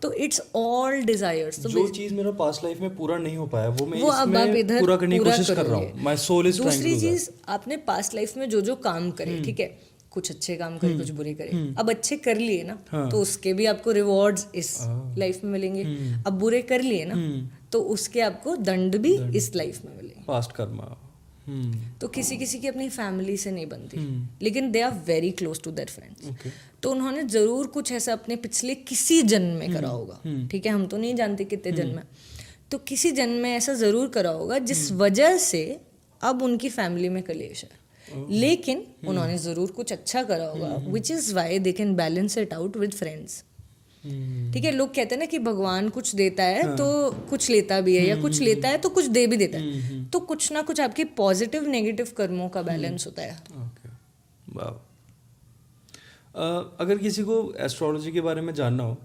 Speaker 1: तो इट्स ऑल डिजायर्स। तो
Speaker 2: जो चीज मेरा पास्ट लाइफ में पूरा नहीं हो पाया वो मैं
Speaker 1: अब आप इधर
Speaker 2: पूरा करने की कोशिश कर रहा हूँ। My soul is trying to do that.
Speaker 1: दूसरी चीज, आपने पास्ट लाइफ में जो काम करे, ठीक है, कुछ अच्छे काम करे, कुछ बुरे करे, अब अच्छे कर लिए ना, तो उसके भी आपको रिवॉर्ड्स इस लाइफ में मिलेंगे। अब बुरे कर लिए ना, तो उसके आपको दंड भी इस लाइफ में मिलेंगे।
Speaker 2: पास्ट कर्मा।
Speaker 1: तो किसी की अपनी फैमिली से नहीं बनती, लेकिन they are very close to their friends. तो उन्होंने जरूर कुछ ऐसा अपने पिछले किसी जन्म में करा होगा, ठीक है, हम तो नहीं जानते कितने जन्म में, तो किसी जन्म में ऐसा जरूर करा होगा जिस वजह से अब उनकी फैमिली में कलेश है। लेकिन उन्होंने जरूर कुछ अच्छा करा होगा, which is why they can balance it out with friends. ठीक है, लोग कहते हैं ना कि भगवान कुछ देता है तो कुछ लेता भी है, या कुछ लेता है तो कुछ दे भी देता है। तो कुछ ना कुछ आपके पॉजिटिव नेगेटिव कर्मों का बैलेंस होता है।
Speaker 2: वाह। अगर किसी को एस्ट्रोलॉजी के बारे में जानना हो,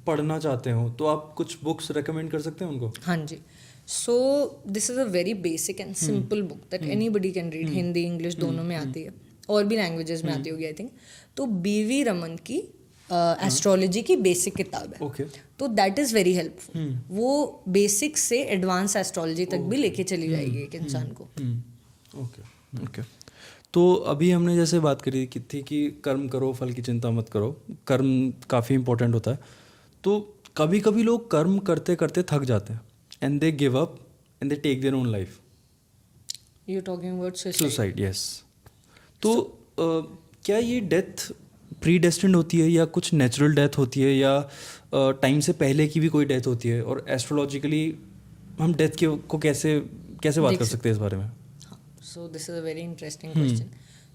Speaker 2: पढ़ना चाहते हो, तो आप कुछ बुक्स रेकमेंड कर सकते हैं उनको?
Speaker 1: हाँ जी। So this is a very basic and simple book that anybody can read. Hindi English दोनों में आती है, और भी लैंग्वेजेस में आती होगी आई थिंक। तो BV रमन की एस्ट्रोलॉजी की बेसिक किताब है।
Speaker 2: Okay.
Speaker 1: तो दैट इज़ वेरी हेल्पफुल। वो बेसिक से एडवांस एस्ट्रोलॉजी तक भी लेके चली जाएगी एक इंसान को।
Speaker 2: ओके। तो अभी हमने जैसे बात करी थी कि कर्म करो, फल की चिंता मत करो। कर्म काफ़ी इंपॉर्टेंट होता है। तो कभी कभी लोग कर्म करते करते थक जाते हैं, and they give up and they take their own life.
Speaker 1: You talking about
Speaker 2: suicide? Yes. तो क्या ये डेथ प्री डेस्टिन्ड होती है, या कुछ नेचुरल डेथ होती है, या टाइम से पहले की भी कोई डेथ होती है? और एस्ट्रोलॉजिकली हम डेथ को कैसे बात कर सकते हैं इस बारे में?
Speaker 1: सो this is a very interesting question.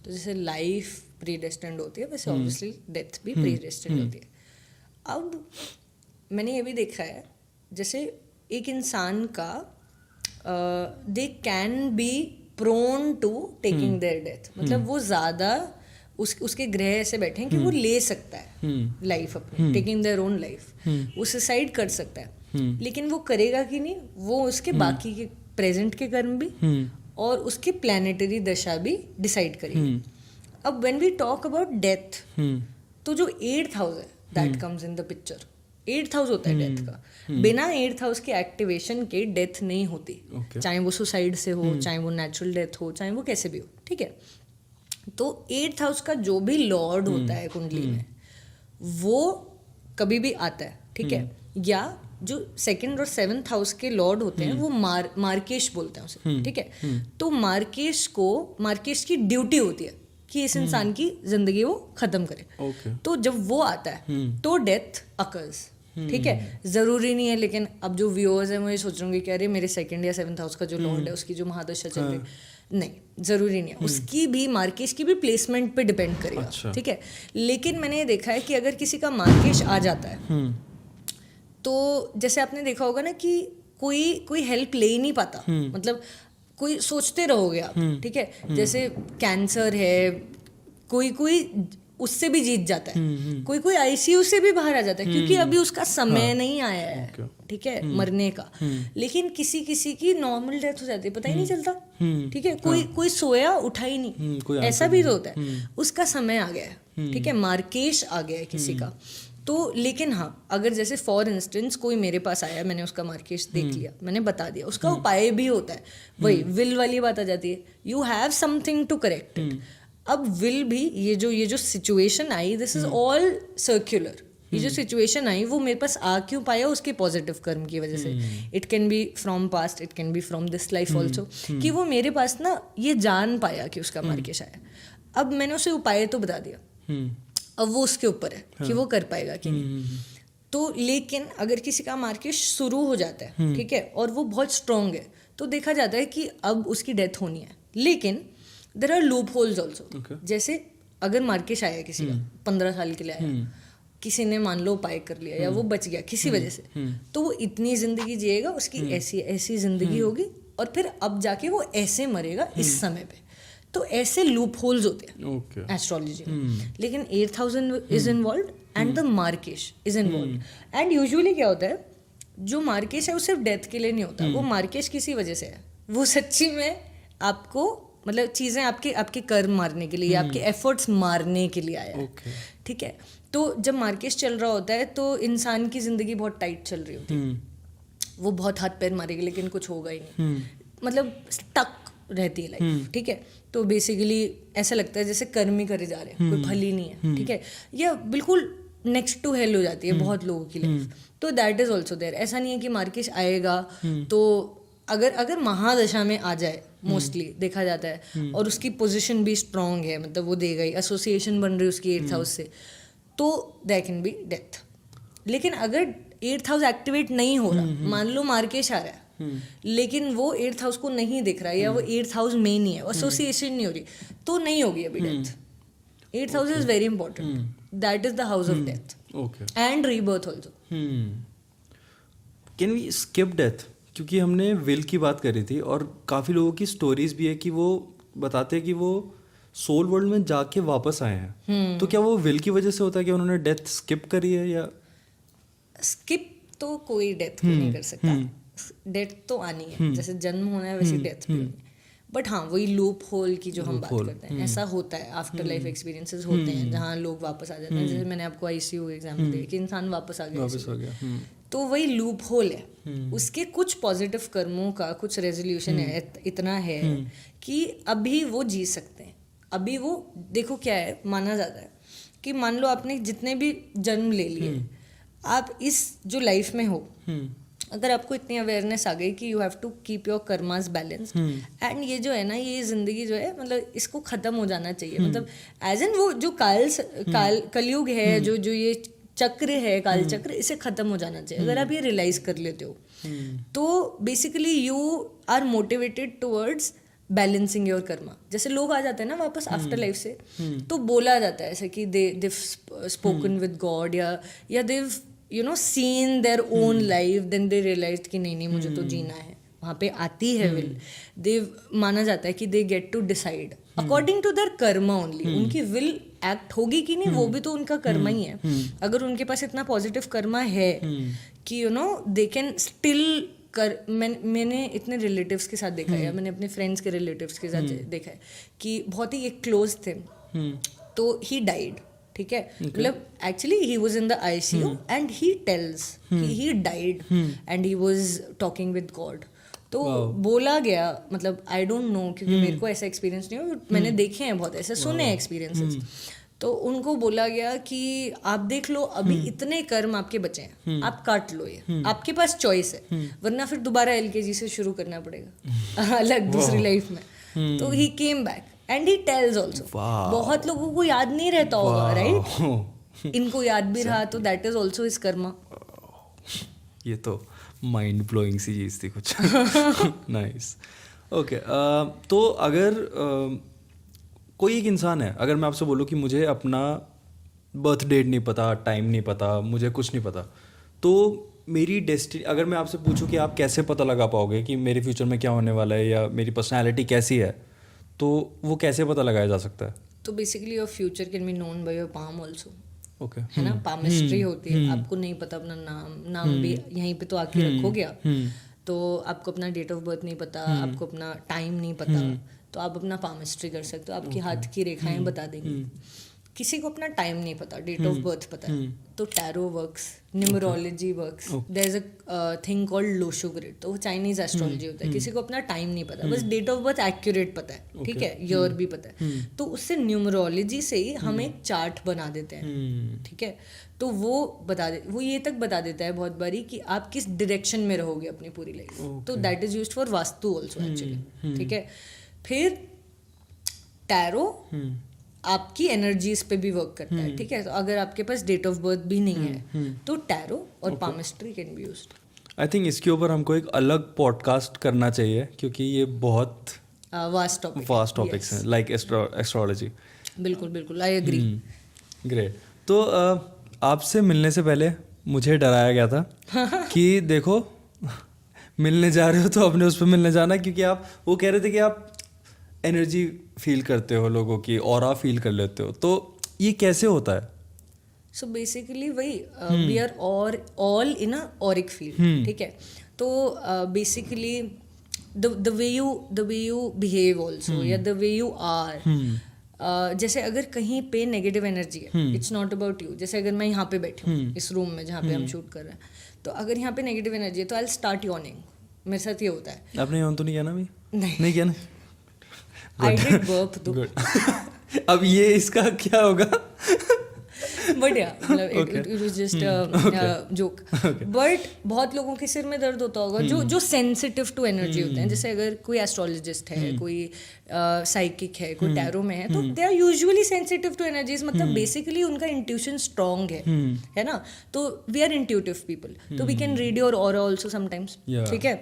Speaker 1: तो जैसे लाइफ प्री डेस्टिन्ड होती है, वैसे ऑब्वियसली डेथ भी प्री डेस्टिन्ड होती है। अब मैंने ये भी देखा है, जैसे एक इंसान का they can be prone to taking their death, मतलब वो ज़्यादा उसके ग्रह ऐसे बैठे हैं कि वो ले सकता है लाइफ अपनी, टेकिंग देयर ओन लाइफ, वो सुसाइड कर सकता है। लेकिन वो करेगा कि नहीं, वो उसके बाकी के प्रेजेंट के कर्म भी और उसकी प्लानिटरी दशा भी डिसाइड करेगी। अब when we talk about death, तो जो 8th हाउस है that comes in the picture. 8th house होता है डेथ का। बिना 8th हाउस के एक्टिवेशन के डेथ नहीं होती, चाहे वो सुसाइड से हो, चाहे वो नेचुरल डेथ हो, चाहे वो कैसे भी हो, ठीक है। तो 8th हाउस का जो भी लॉर्ड होता है कुंडली में, वो कभी भी आता है, ठीक है। या जो 2nd और 7th हाउस के लॉर्ड होते हैं वो मार्केश बोलते हैं उसे, ठीक है। तो मार्केश की ड्यूटी होती है कि इस इंसान की जिंदगी वो खत्म करे। तो जब वो आता है तो डेथ अकर्स, ठीक है। जरूरी नहीं है, लेकिन अब जो व्यूअर्स हैं वो ये सोच रहे होंगे कि अरे मेरे 2nd या 7th हाउस का जो लॉर्ड है उसकी जो महादशा चल रही है, नहीं, जरूरी नहीं है। उसकी भी मार्केश की भी प्लेसमेंट पे डिपेंड करेगा, ठीक है। लेकिन मैंने ये देखा है कि अगर किसी का मार्केश आ जाता है, तो जैसे आपने देखा होगा ना कि कोई हेल्प ले ही नहीं पाता, मतलब कोई सोचते रहोगे आप, ठीक है। जैसे कैंसर है, कोई उससे भी जीत जाता है, कोई ICU से भी बाहर आ जाता है, क्योंकि अभी उसका समय नहीं आया है, ठीक है, मरने का। लेकिन किसी की नॉर्मल डेथ हो जाती है, पता ही नहीं चलता, ठीक है। कोई सोया उठा ही नहीं, ऐसा भी तो होता है, उसका समय आ गया है, ठीक है, मार्केश आ गया है किसी का। तो लेकिन हाँ, अगर जैसे फॉर इंस्टेंस कोई मेरे पास आया, मैंने उसका मार्केश देख लिया, मैंने बता दिया, उसका उपाय भी होता है, वही विल वाली बात आ जाती है, you have something to correct it. अब विल भी, ये जो सिचुएशन आई, दिस इज ऑल सर्क्युलर। ये जो सिचुएशन आई वो मेरे पास आ क्यों पाया, उसके पॉजिटिव कर्म की वजह से। It can be from past, it can be from this life also, कि वो मेरे पास ना ये जान पाया कि उसका मार्केश आया। अब मैंने उसे उपाय तो बता दिया, अब वो उसके ऊपर है कि वो कर पाएगा कि नहीं। तो लेकिन अगर किसी का मार्केश शुरू हो जाता है, ठीक है, और वो बहुत स्ट्रॉन्ग है, तो देखा जाता है कि अब उसकी डेथ होनी है। लेकिन there are loopholes also. जैसे अगर मार्केश आया किसी का 15 साल के लिए आया, किसी ने मान लो उपाय कर लिया, या वो बच गया किसी वजह से, तो वो इतनी जिंदगी जिएगा, उसकी ऐसी जिंदगी होगी और फिर अब जाके वो ऐसे मरेगा इस समय पे। तो ऐसे लूप होल्स होते हैं एस्ट्रोलॉजी में। लेकिन 8000 इज इन्वॉल्व एंड द मार्केश इज इन्वॉल्व। एंड यूजुअली क्या होता है, जो मार्केश है वो सिर्फ डेथ के लिए नहीं होता, वो मार्केश किसी वजह से है, वो सच्ची में आपको मतलब चीज़ें आपके कर्म मारने के लिए या आपके एफर्ट्स मारने के लिए आया है। ठीक है, तो जब मार्केश चल रहा होता है तो इंसान की ज़िंदगी बहुत टाइट चल रही होती है, वो बहुत हाथ पैर मारेगी लेकिन कुछ होगा ही नहीं, मतलब स्टक रहती है लाइफ। ठीक है, तो बेसिकली ऐसा लगता है जैसे कर्म ही करे जा रहे हैं, कोई फल ही नहीं है। ठीक है, या बिल्कुल नेक्स्ट टू हेल हो जाती है बहुत लोगों की लाइफ। तो दैट इज ऑल्सो देयर। ऐसा नहीं है कि मार्केश आएगा तो अगर महादशा में आ जाए, मोस्टली देखा जाता है, और उसकी पोजीशन भी स्ट्रांग है, मतलब वो देगा ही, एसोसिएशन बन रही है उसकी 8th हाउस से, तो दैट कैन बी डेथ। लेकिन अगर 8th हाउस एक्टिवेट नहीं हो रहा, मान लो मार्केश आ रहा है लेकिन वो 8th हाउस को नहीं दिख रहा है या वो 8th हाउस में नहीं है, एसोसिएशन नहीं हो रही, तो नहीं होगी अभी डेथ। 8th हाउस is very important, that is the house of death and rebirth also.
Speaker 2: Can we skip death? क्योंकि हमने विल की बात करी थी और काफ़ी लोगों की स्टोरीज भी है कि वो बताते हैं कि वो सोल वर्ल्ड में जाके वापस आए हैं। तो क्या वो विल की वजह से होता है कि उन्होंने डेथ स्किप करी है? या
Speaker 1: स्किप तो कोई डेथ को नहीं कर सकता, डेथ तो आनी है, जैसे जन्म होना है वैसे डेथ भी होनी है। बट हाँ, वही लूप होल की जो हम बात करते हैं, ऐसा होता है, आफ्टर लाइफ एक्सपीरियंसेस होते हैं जहाँ लोग वापस आ जाते हैं। जैसे मैंने आपको ICU एग्जाम्पल दिया कि इंसान वापस आ गया, तो वही लूप होल है। उसके कुछ पॉजिटिव कर्मों का कुछ रेजोल्यूशन है, इतना है कि अभी वो जी सकते हैं। अभी वो देखो क्या है, माना जाता है कि मान लो आपने जितने भी जन्म ले लिए, आप इस जो लाइफ में हो, अगर आपको इतनी अवेयरनेस आ गई कि you have to keep your karmas balanced, and ये जो है ना, ये जिंदगी जो है, मतलब इसको खत्म हो जाना चाहिए। मतलब एज एन वो जो कलयुग है, जो ये चक्र है, काल चक्र, इसे खत्म हो जाना चाहिए। अगर आप ये रियलाइज कर लेते हो तो basically you are motivated towards balancing your karma. जैसे लोग आ जाते हैं ना वापस आफ्टर लाइफ से, तो बोला जाता है ऐसे कि दे स्पोकन विद गॉड, या they've seen their own life, then they realised कि नहीं मुझे तो जीना है। वहाँ पे आती है विल, दे माना जाता है कि they get to decide according to their karma only. उनकी विल एक्ट होगी कि नहीं, वो भी तो उनका कर्मा ही है। अगर उनके पास इतना पॉजिटिव कर्मा है कि दे कैन स्टिल मैंने इतने रिलेटिव्स के साथ देखा है, या मैंने अपने फ्रेंड्स के रिलेटिव्स के साथ देखा है कि बहुत ही एक क्लोज थे, तो ही डाइड। ठीक है, मतलब actually he was in the ICU and he tells कि he died and he was talking with God. तो बोला गया, मतलब आई डोंट नो, क्योंकि मेरे को ऐसा एक्सपीरियंस नहीं हुआ, मैंने देखे हैं बहुत ऐसे सुने एक्सपीरियंसेस। तो उनको बोला गया कि आप देख लो, अभी इतने कर्म आपके बचे हैं, आप काट लो, ये आपके पास चॉइस है, वरना फिर दोबारा LKG से शुरू करना पड़ेगा अलग दूसरी लाइफ में। तो he came back and he tells also. बहुत लोगों को याद नहीं रहता होगा, राइट? इनको याद भी रहा, तो that is also his Karma.
Speaker 2: ये तो माइंड ब्लोइंग सी चीज़ थी कुछ। Nice, okay. तो अगर कोई एक इंसान है, अगर मैं आपसे बोलूँ कि मुझे अपना बर्थ डेट नहीं पता, टाइम नहीं पता, मुझे कुछ नहीं पता, तो मेरी डेस्टिनी, अगर मैं आपसे पूछूं कि आप कैसे पता लगा पाओगे कि मेरे फ्यूचर में क्या होने वाला है या मेरी पर्सनैलिटी कैसी है, तो वो कैसे पता लगाया जा सकता है?
Speaker 1: तो basically your future can be known by your palm also.
Speaker 2: Okay,
Speaker 1: है ना, पामिस्ट्री होती है। आपको नहीं पता अपना नाम भी यहीं पे तो आके रखोगे आप, तो आपको अपना डेट ऑफ बर्थ नहीं पता, आपको अपना टाइम नहीं पता, तो आप अपना पामिस्ट्री कर सकते हो, आपकी हाथ की रेखाएं बता देंगी। किसी को अपना टाइम नहीं पता, डेट ऑफ बर्थ पता है, तो tarot works, numerology works, there is a thing called Lo Shu grid, तो वो चाइनीज एस्ट्रोलॉजी होता है। किसी को अपना टाइम नहीं पता, बस डेट ऑफ बर्थ एक्यूरेट पता है, ठीक है, ईयर भी पता है, तो उससे न्यूमरोलॉजी से ही हम एक चार्ट बना देते हैं। ठीक है, तो वो ये तक बता देता है बहुत बारी कि आप किस डायरेक्शन में रहोगे अपनी पूरी लाइफ। तो that is used for vastu also actually. ठीक है, फिर टैरो आपकी एनर्जीज पे भी वर्क करता है। ठीक है, तो अगर आपके पास डेट ऑफ बर्थ भी नहीं है तो टैरो और palmistry can be used.
Speaker 2: I think इसके ऊपर हमको एक अलग पॉडकास्ट करना चाहिए, क्योंकि ये बहुत
Speaker 1: वास्ट
Speaker 2: टॉपिक्स हैं, लाइक एस्ट्रोलॉजी।
Speaker 1: बिल्कुल बिल्कुल, आई एग्री।
Speaker 2: ग्रेट। तो आपसे मिलने से पहले मुझे डराया गया था कि देखो मिलने जा रहे हो तो अपने उस पर मिलने जाना, क्योंकि आप वो कह रहे थे कि आप एनर्जी फील करते हो लोगों की, ऑरा फील कर लेते हो, तो ये कैसे होता है?
Speaker 1: सो बेसिकली वही we are all in a auric field, ठीक है. तो basically the way you behave also, या द वे यू आर, जैसे अगर कहीं पे नेगेटिव एनर्जी है, इट्स नॉट अबाउट यू. जैसे अगर मैं यहाँ पे बैठी हूँ इस रूम में जहाँ पे हम शूट कर रहे हैं, तो अगर यहाँ पे नेगेटिव एनर्जी है तो आई स्टार्ट यॉर्निंग. मेरे साथ ये होता है.
Speaker 2: आपने यौन तो नहीं किया ना अभी?
Speaker 1: नहीं
Speaker 2: किया ना?
Speaker 1: आई डिड बर्प तो.
Speaker 2: अब ये इसका क्या होगा?
Speaker 1: बट या मतलब it was just joke. But बहुत लोगों के सिर में दर्द होता होगा जो सेंसिटिव टू एनर्जी होते हैं. जैसे अगर कोई एस्ट्रोलॉजिस्ट है, कोई साइकिक है, कोई टैरो में है, तो they are usually sensitive to energies. मतलब बेसिकली उनका इंट्यूशन स्ट्रांग है ना. तो वी आर इंट्यूटिव पीपल, तो we can read your aura also sometimes. ठीक है.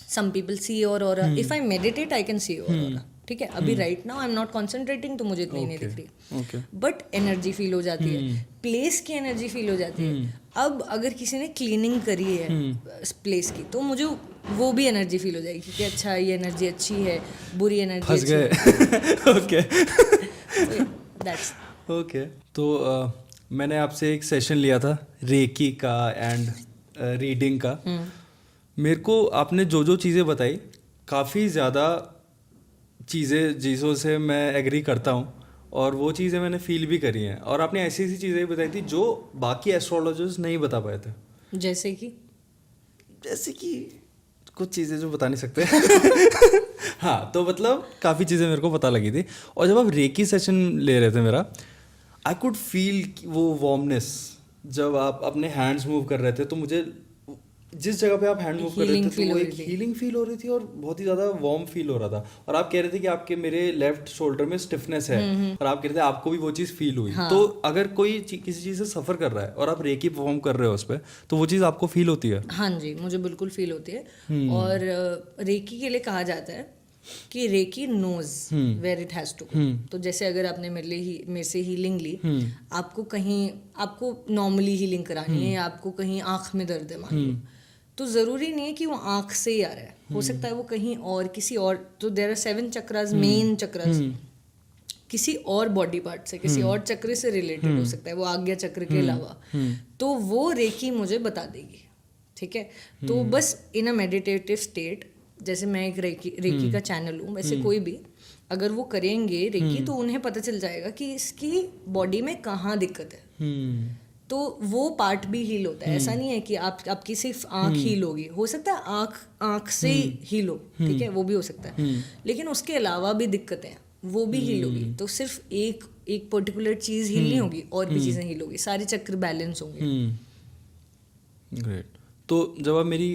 Speaker 1: Some people see your aura. If I meditate I can see your aura. ठीक है. अभी right now I am not concentrating, तो मुझे इतनी नहीं दिख रही, बट एनर्जी फील हो जाती है. प्लेस की एनर्जी फील हो जाती है. अब अगर किसी ने क्लीनिंग करी है प्लेस की, तो मुझे वो भी एनर्जी फील हो जाएगी कि अच्छा ये एनर्जी अच्छी है, बुरी एनर्जी अच्छी है.
Speaker 2: Okay
Speaker 1: that's
Speaker 2: okay. तो मैंने आपसे एक सेशन लिया था रेकी का एंड रीडिंग का. मेरे को आपने जो जो चीज़ें बताई, काफ़ी ज़्यादा चीज़ें जिसों से मैं एग्री करता हूँ, और वो चीज़ें मैंने फील भी करी हैं. और आपने ऐसी ऐसी चीज़ें बताई थी जो बाकी एस्ट्रोलॉजर्स नहीं बता पाए थे.
Speaker 1: जैसे कि
Speaker 2: कुछ चीज़ें जो बता नहीं सकते. हाँ, तो मतलब काफ़ी चीज़ें मेरे को पता लगी थी. और जब आप रेकी सेशन ले रहे थे मेरा, आई कुड फील वो वार्मनेस. जब आप अपने हैंड्स मूव कर रहे थे, तो मुझे जिस जगह पे आप हैंड मूव कर रहे थे तो वो एक हीलिंग फील हो रही थी, और बहुत ही ज़्यादा वार्म फील हो रहा था. और आप कह रहे थे कि आपके मेरे लेफ्ट शोल्डर में स्टिफनेस है, और आप कह रहे थे आपको भी वो चीज़ फील हुई. हाँ. तो अगर कोई किसी चीज़ से सफ़र कर रहा है और आप रेकी परफॉर्म कर रहे हो उस पर, तो वो चीज़ आपको फील होती है?
Speaker 1: हाँ जी, मुझे बिल्कुल फील होती है. और रेकी के लिए कहा जाता है कि reiki knows where it has to go. तो जैसे अगर आपने मेरे से हीलिंग ली, आपको नॉर्मली हीलिंग करानी है, आपको कहीं आँख में दर्द है मान लो, तो ज़रूरी नहीं है कि वो आँख से ही आ रहा है. हो सकता है वो कहीं और किसी और, तो there are 7 chakras, main chakras, किसी और बॉडी पार्ट से, किसी और चक्र से रिलेटेड हो सकता है, वो आज्ञा चक्र के अलावा. तो वो रेकी मुझे बता देगी. ठीक है. तो बस इन अ मेडिटेटिव स्टेट, जैसे मैं एक रेकी का चैनल हूँ, वैसे कोई भी अगर वो करेंगे रेकी, तो उन्हें पता चल जाएगा कि इसकी बॉडी में कहाँ दिक्कत है. तो वो पार्ट भी हील होता है. ऐसा नहीं है कि आपकी सिर्फ आँख हील होगी. हो सकता है आँख से हील हो, ठीक है, वो भी हो सकता है. लेकिन उसके अलावा भी दिक्कतें वो भी हील होगी. तो सिर्फ एक पर्टिकुलर चीज़ हील नहीं होगी, और भी चीज़ें हील होगी. सारे चक्र बैलेंस होंगे.
Speaker 2: ग्रेट. तो जब आप मेरी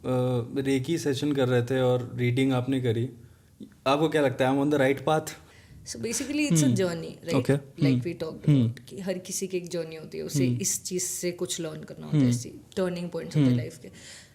Speaker 2: रेकी सेशन कर रहे थे और रीडिंग आपने करी, आपको क्या लगता है, I am on the right path?
Speaker 1: So basically it's a journey, right?
Speaker 2: Okay.
Speaker 1: Like we talked about कि हर किसी की एक जर्नी होती है, उसे इस चीज़ से कुछ लर्न करना होता है, ऐसी टर्निंग पॉइंट्स होते हैं लाइफ के.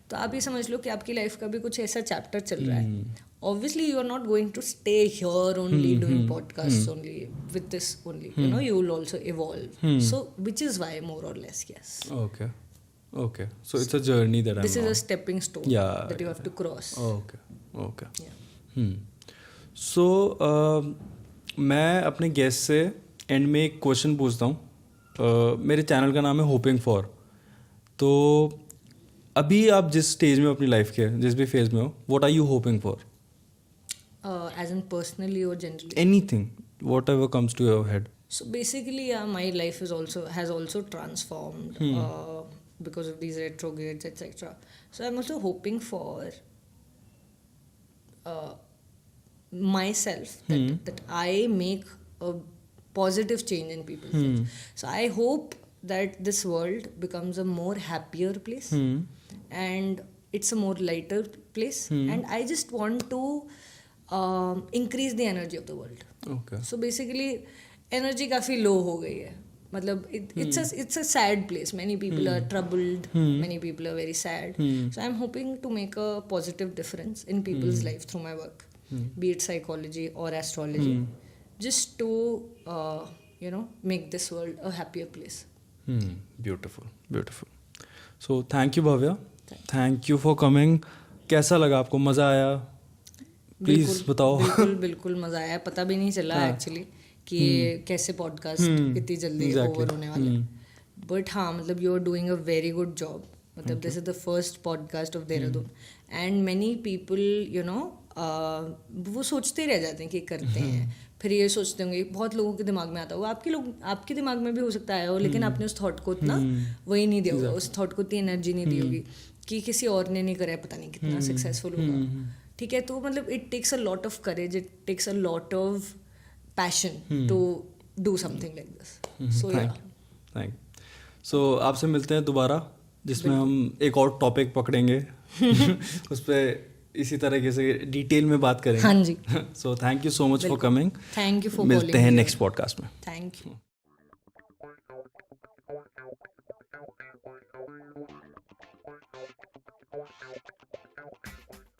Speaker 1: तो आप ये समझ लो कि आपकी लाइफ का भी कुछ ऐसा चैप्टर चल रहा है. Obviously you are not going to stay here only doing podcasts only with this only. You know, you will also evolve. So which is why more or less, yes.
Speaker 2: Okay. So it's a journey that I'm on.
Speaker 1: This is a stepping stone that you have to cross.
Speaker 2: Okay. Yeah. So मैं अपने गेस्ट से एंड में एक क्वेश्चन पूछता हूँ. मेरे चैनल का नाम है होपिंग फॉर. तो अभी आप जिस स्टेज में अपनी लाइफ के, जिस भी फेज में हो, what are you hoping for?
Speaker 1: As in personally or generally?
Speaker 2: Anything, whatever comes to your head.
Speaker 1: So basically, my life has also transformed because of these retrogrades, etc. So I'm also hoping for myself that I make a positive change in people's lives. So I hope that this world becomes a more happier place, and it's a more lighter place, and I just want to increase the energy of the world.
Speaker 2: Okay.
Speaker 1: So basically energy काफ़ी low हो गई है. मतलब it's a sad place. Many people are troubled. Many people are very sad. So I'm hoping to make a positive difference in people's life through my work, be it psychology or astrology, just to make this world a happier place.
Speaker 2: Beautiful. So thank you, Bhavya. Thank you for coming कैसा लगा आपको, मज़ा आया? प्लीज़ बताओ।
Speaker 1: बिल्कुल बिल्कुल मज़ा आया, पता भी नहीं चला एक्चुअली कि ये कैसे पॉडकास्ट इतनी जल्दी ओवर होने वाला है। बट हाँ, मतलब you are doing a very good job. मतलब this is the first podcast of Dehradun and many people you know वो सोचते रह जाते हैं कि करते हैं, फिर ये सोचते होंगे, बहुत लोगों के दिमाग में आता होगा, आपके दिमाग में भी हो सकता है हो, लेकिन आपने उस थॉट को इतना वही नहीं दिया होगा, उस थॉट को इतनी एनर्जी नहीं दी होगी कि किसी और ने नहीं करा है, पता नहीं कितना सक्सेसफुल होगा। ठीक है, तो मतलब it takes a lot of courage, it takes a lot of passion to do something like this. So yeah
Speaker 2: so आपसे मिलते हैं दोबारा, जिसमें हम एक और टॉपिक पकड़ेंगे उस पर इसी तरीके से डिटेल में बात करेंगे।
Speaker 1: हाँ जी।
Speaker 2: So thank you so much for coming.
Speaker 1: Thank you for
Speaker 2: मिलते हैं नेक्स्ट पॉडकास्ट में।
Speaker 1: Thank you.